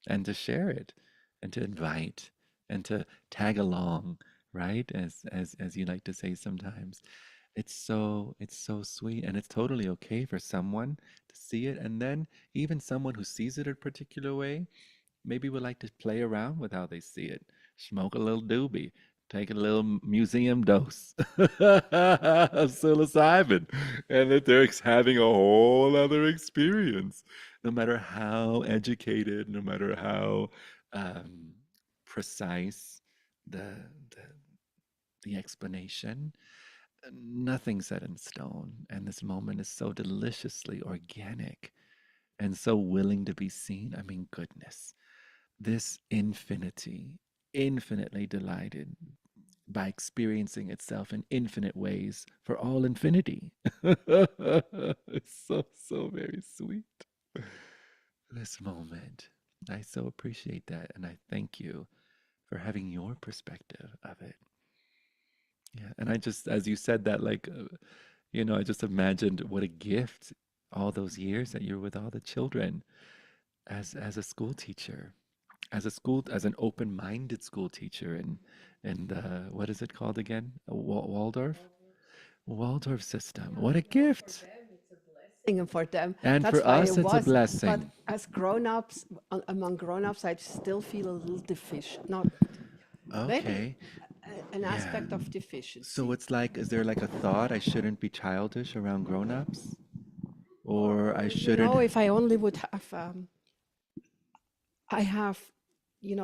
and to share it and to invite and to tag along, right? As you like to say sometimes. It's so sweet, and it's totally okay for someone to see it, and then even someone who sees it a particular way maybe would like to play around with how they see it, smoke a little doobie, take a little museum dose of psilocybin, and that they're having a whole other experience. No matter how educated, no matter how um, precise the, the the explanation, nothing's set in stone. And this moment is so deliciously organic and so willing to be seen. I mean, goodness, this infinity, infinitely delighted by experiencing itself in infinite ways for all infinity. It's so, so very sweet. This moment. I so appreciate that. And I thank you for having your perspective of it. Yeah. And I just, as you said that, like, I just imagined what a gift all those years that you're with all the children as a school teacher, as an open-minded school teacher, and what is it called again? A Waldorf system. What a gift! And for them, And that's for why us, it it's a was. But blessing. as grown-ups, among grown-ups, I still feel a little deficient. Not maybe Okay. an Yeah. aspect of So deficiency. it's like, is there like a thought I shouldn't be childish around grown-ups? Or I shouldn't. No, if I only would have, I have,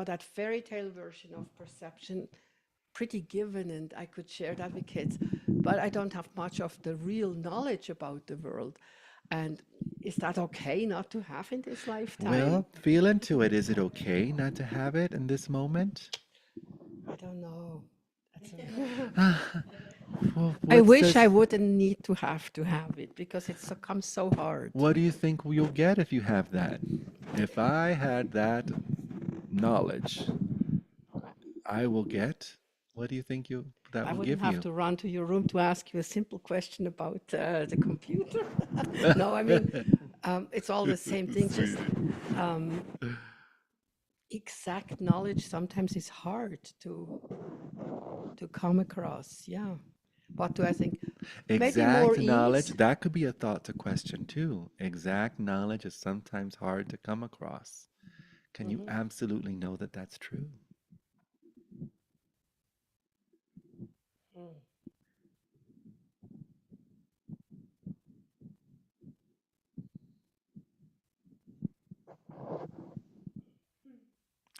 that fairy tale version of perception pretty given, and I could share that with kids, but I don't have much of the real knowledge about the world. And is that okay not to have in this lifetime? Well, feel into it. Is it okay not to have it in this moment? I don't know. That's Well, I what wish I says, wouldn't need to have it because it's comes so hard. what do you think you'll get if you have that? If I had that knowledge, I will get. What do you think that I will wouldn't give have you? to run to your room to ask you a simple question about the computer. No, I mean, it's all the same thing. Just exact knowledge sometimes is hard to come across. Yeah. What do I think? Maybe more Exact knowledge, ease. that could be a thought to question too. Exact knowledge is sometimes hard to come across. Can you absolutely know that that's true?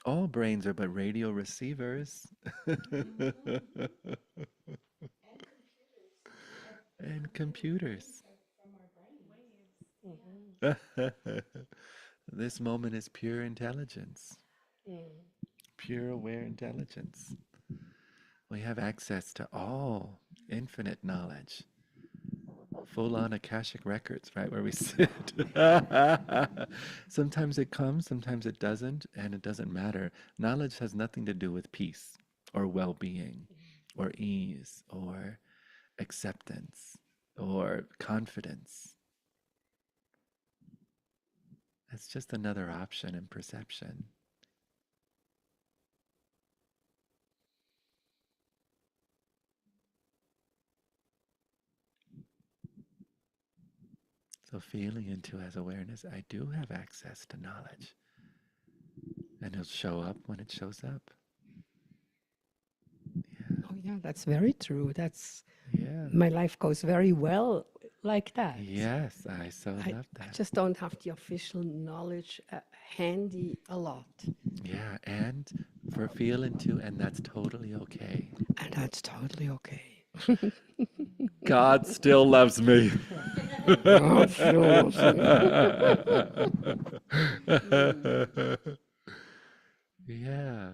All brains are but radio receivers. And computers. This moment is pure intelligence, pure aware intelligence. We have access to all infinite knowledge, full on Akashic records, right where we sit. Sometimes it comes, sometimes it doesn't, and it doesn't matter. Knowledge has nothing to do with peace or well being or ease or acceptance or confidence. It's just another option in perception. So, feeling into as awareness, I do have access to knowledge. And it'll show up when it shows up. Oh, yeah, that's very true. Yeah. My life goes very well like that. Yes, I so I, love I that. just don't have the official knowledge handy a lot. Yeah, and for feel into, and that's totally okay. And that's totally okay. God still loves me. Yeah.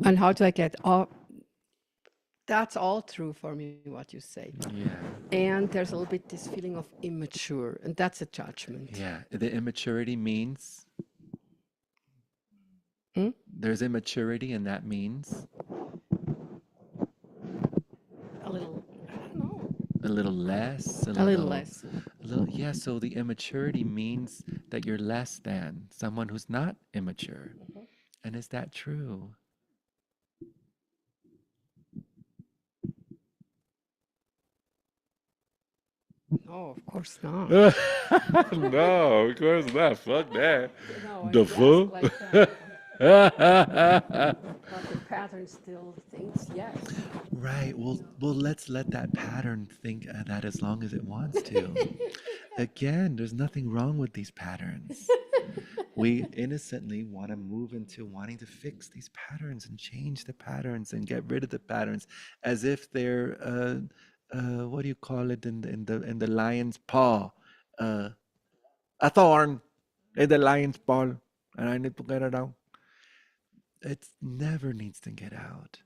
And how do I get all? That's all true for me, what you say. Yeah. And there's a little bit this feeling of immature, and that's a judgment. Yeah. The immaturity means Hmm? there's immaturity, and that means A little, I don't know, a little less, a little less. a little, yeah. So the immaturity means that you're less than someone who's not immature. And is that true? No, of course not. No, of course not. Fuck that. No, The you ask fuck? like that. But the pattern still thinks yes. Right. Well, let's let that pattern think that as long as it wants to. Again, there's nothing wrong with these patterns. We innocently want to move into wanting to fix these patterns and change the patterns and get rid of the patterns as if they're what do you call it in the lion's paw? Uh, a thorn in the lion's paw, and I need to get it out. It never needs to get out.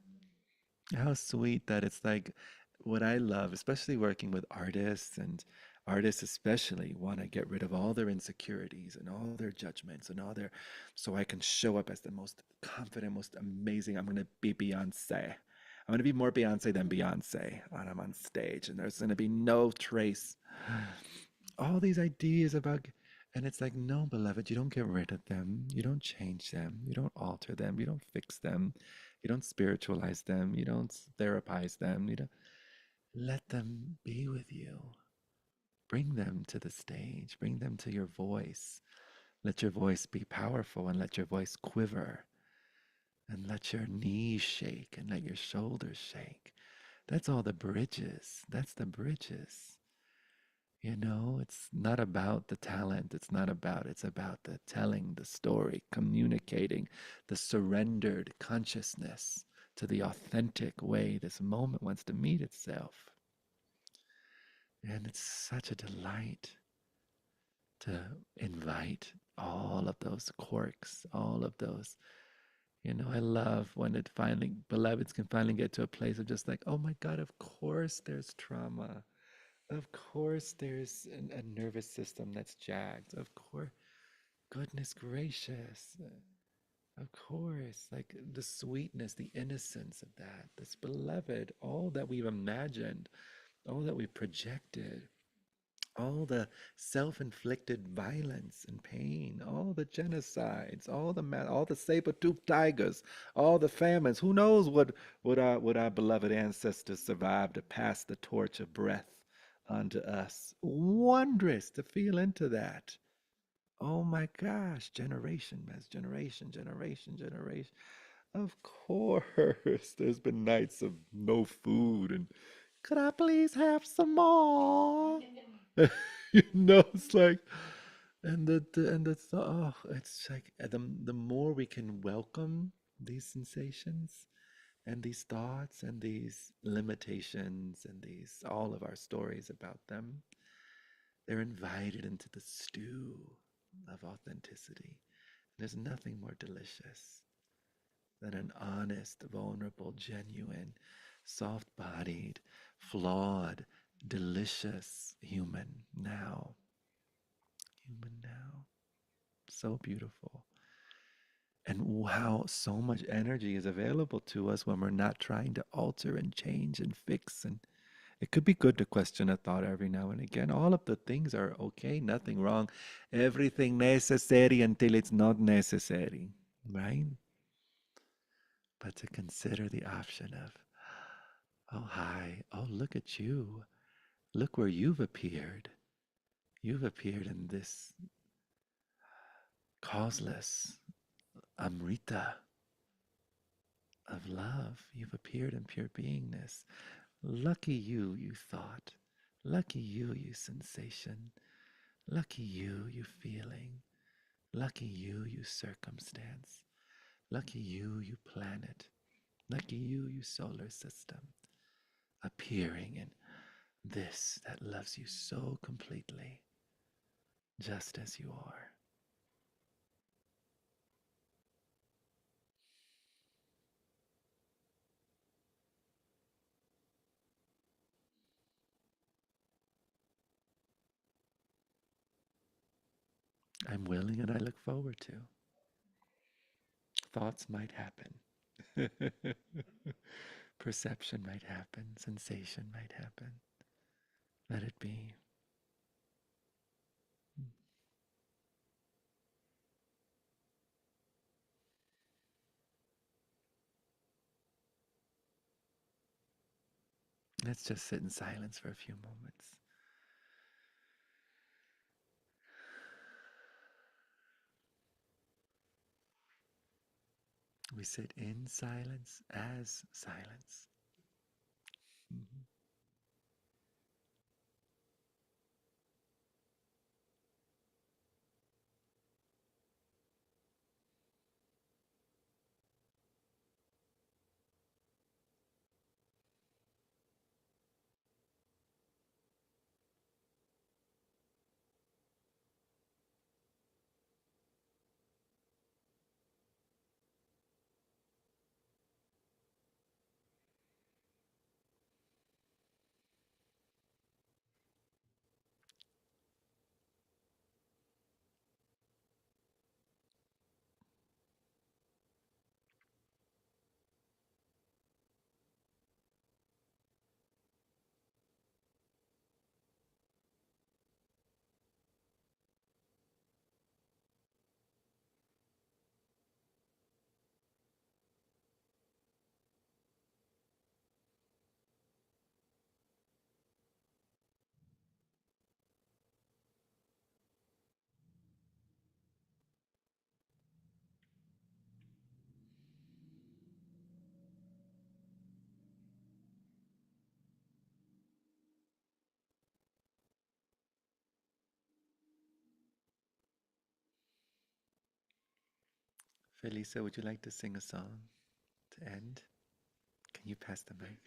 How sweet that it's like what I love, especially working with artists, and artists especially want to get rid of all their insecurities and all their judgments and all their, so I can show up as the most confident, most amazing. I'm going to be Beyonce. I'm going to be more Beyonce than Beyonce when I'm on stage, and there's going to be no trace. All these ideas about, and it's like, no, beloved, you don't get rid of them. You don't change them. You don't alter them. You don't fix them. You don't spiritualize them. You don't therapize them. You don't let them be with you. Bring them to the stage. Bring them to your voice. Let your voice be powerful and let your voice quiver and let your knees shake and let your shoulders shake. That's all the bridges. That's the bridges. You know, it's not about the talent. It's about the telling the story, communicating the surrendered consciousness to the authentic way this moment wants to meet itself. And it's such a delight to invite all of those quirks, all of those. I love when it finally, beloveds can finally get to a place of just like, oh my God, of course there's trauma. Of course, there's a nervous system that's jagged. Of course, goodness gracious. Of course, like the sweetness, the innocence of that, this beloved, all that we've imagined, all that we've projected, all the self-inflicted violence and pain, all the genocides, all the saber-toothed tigers, all the famines. Who knows what our beloved ancestors survived to pass the torch of breath onto us. Wondrous to feel into that. Oh my gosh, generation as generation. Of course, there's been nights of no food and could I please have some more? It's like, oh, it's like the more we can welcome these sensations and these thoughts and these limitations and these all of our stories about them, they're invited into the stew of authenticity. There's nothing more delicious than an honest, vulnerable, genuine, soft bodied, flawed, delicious human now. Human now. So beautiful. And wow, so much energy is available to us when we're not trying to alter and change and fix. And it could be good to question a thought every now and again. All of the things are okay, nothing wrong. Everything necessary until it's not necessary, right? But to consider the option of, oh, hi, oh, look at you. Look where you've appeared. You've appeared in this causeless Amrita of love. You've appeared in pure beingness. Lucky you, you thought. Lucky you, you sensation. Lucky you, you feeling. Lucky you, you circumstance. Lucky you, you planet. Lucky you, you solar system. Appearing in this that loves you so completely, just as you are. I'm willing and I look forward to. Thoughts might happen. Perception might happen. Sensation might happen. Let it be. Let's just sit in silence for a few moments. We sit in silence as silence. Mhm. Felisa, would you like to sing a song to end? Can you pass the mic?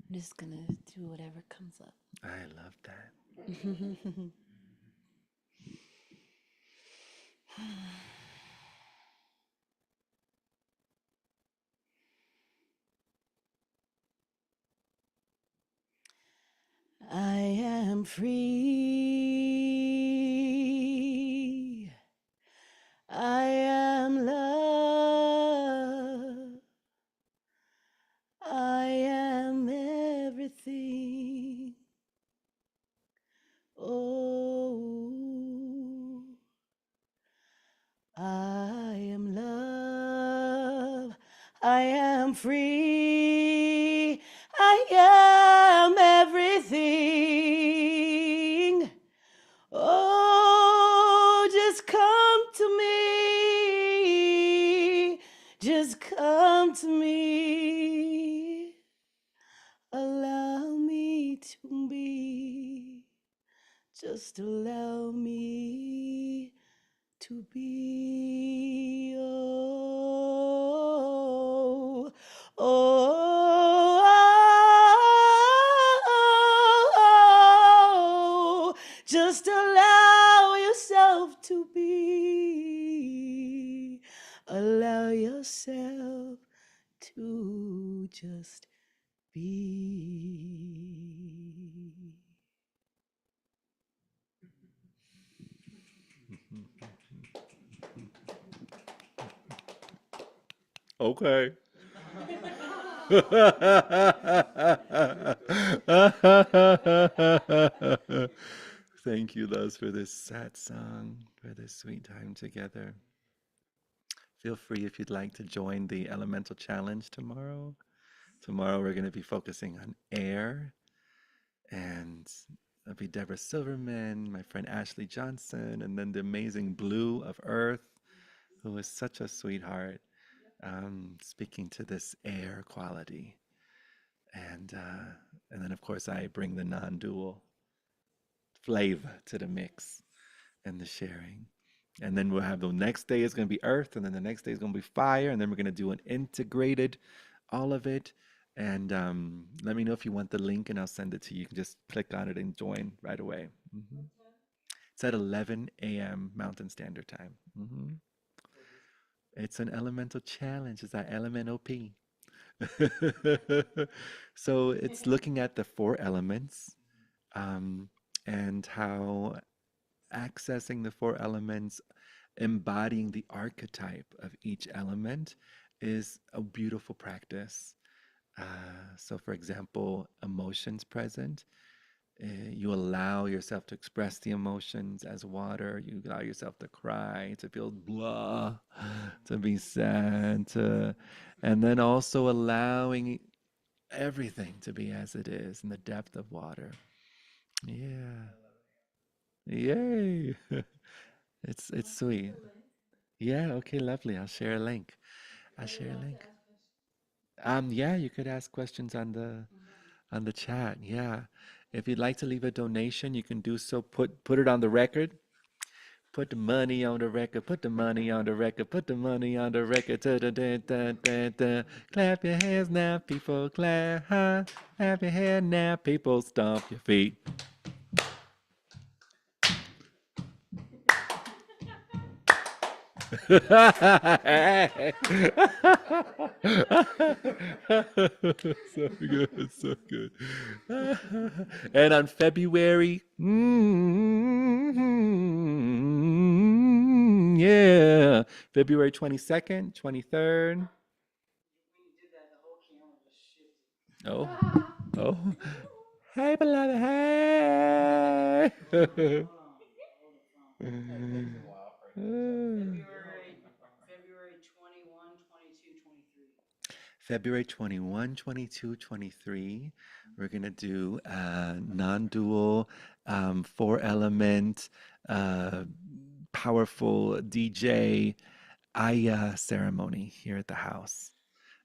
I'm just gonna do whatever comes up. I love that. I am free. I am love. I am everything. Oh, I am love. I am free. I am everything. Oh, just come to me. Just come to me. Allow me to be. Just allow me to be. Oh, oh, just allow yourself to be. Allow yourself to just be. Okay. Thank you, loves, for this satsang, for this sweet time together. Feel free if you'd like to join the elemental challenge tomorrow. Tomorrow we're going to be focusing on air, and that'll be Deborah Silverman, my friend Ashley Johnson, and then the amazing Blue of Earth, who is such a sweetheart, speaking to this air quality. And then of course I bring the non-dual flavor to the mix and the sharing. And then we'll have the next day is going to be earth, and then the next day is going to be fire, and then we're going to do an integrated, all of it. And let me know if you want the link, and I'll send it to you. You can just click on it and join right away. It's at 11 a.m. Mountain Standard Time. It's an elemental challenge. It's our LMNOP. So it's looking at the four elements, and how accessing the four elements, embodying the archetype of each element, is a beautiful practice. So, for example, emotions present. You allow yourself to express the emotions as water. You allow yourself to cry, to feel blah, to be sad, and then also allowing everything to be as it is in the depth of water. Yeah. Yay. It's sweet. Yeah, okay, lovely. I'll share a link. I'll share a link. Yeah, you could ask questions on the chat. Yeah. If you'd like to leave a donation, you can do so. Put it on the record. Put the money on the record. Put the money on the record. Put the money on the record. Da, da, da, da, da, da. Clap your hands now, people. Clap. Huh? Clap your hands now, people. Stomp your feet. So good, so good. And on February, yeah, February 22nd, 23rd. Oh, oh. Hey, beloved, hey. February 21, 22, 23, we're going to do a non-dual, four-element, uh, powerful DJ Aya ceremony here at the house.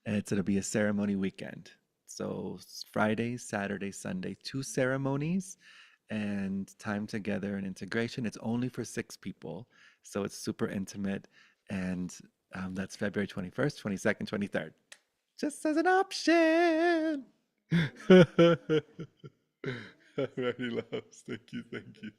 And it'll be a ceremony weekend. So Friday, Saturday, Sunday, two ceremonies and time together and integration. It's only for 6 people. So it's super intimate. And that's February 21st, 22nd, 23rd. Just as an option. Alrighty, loves. Thank you, thank you.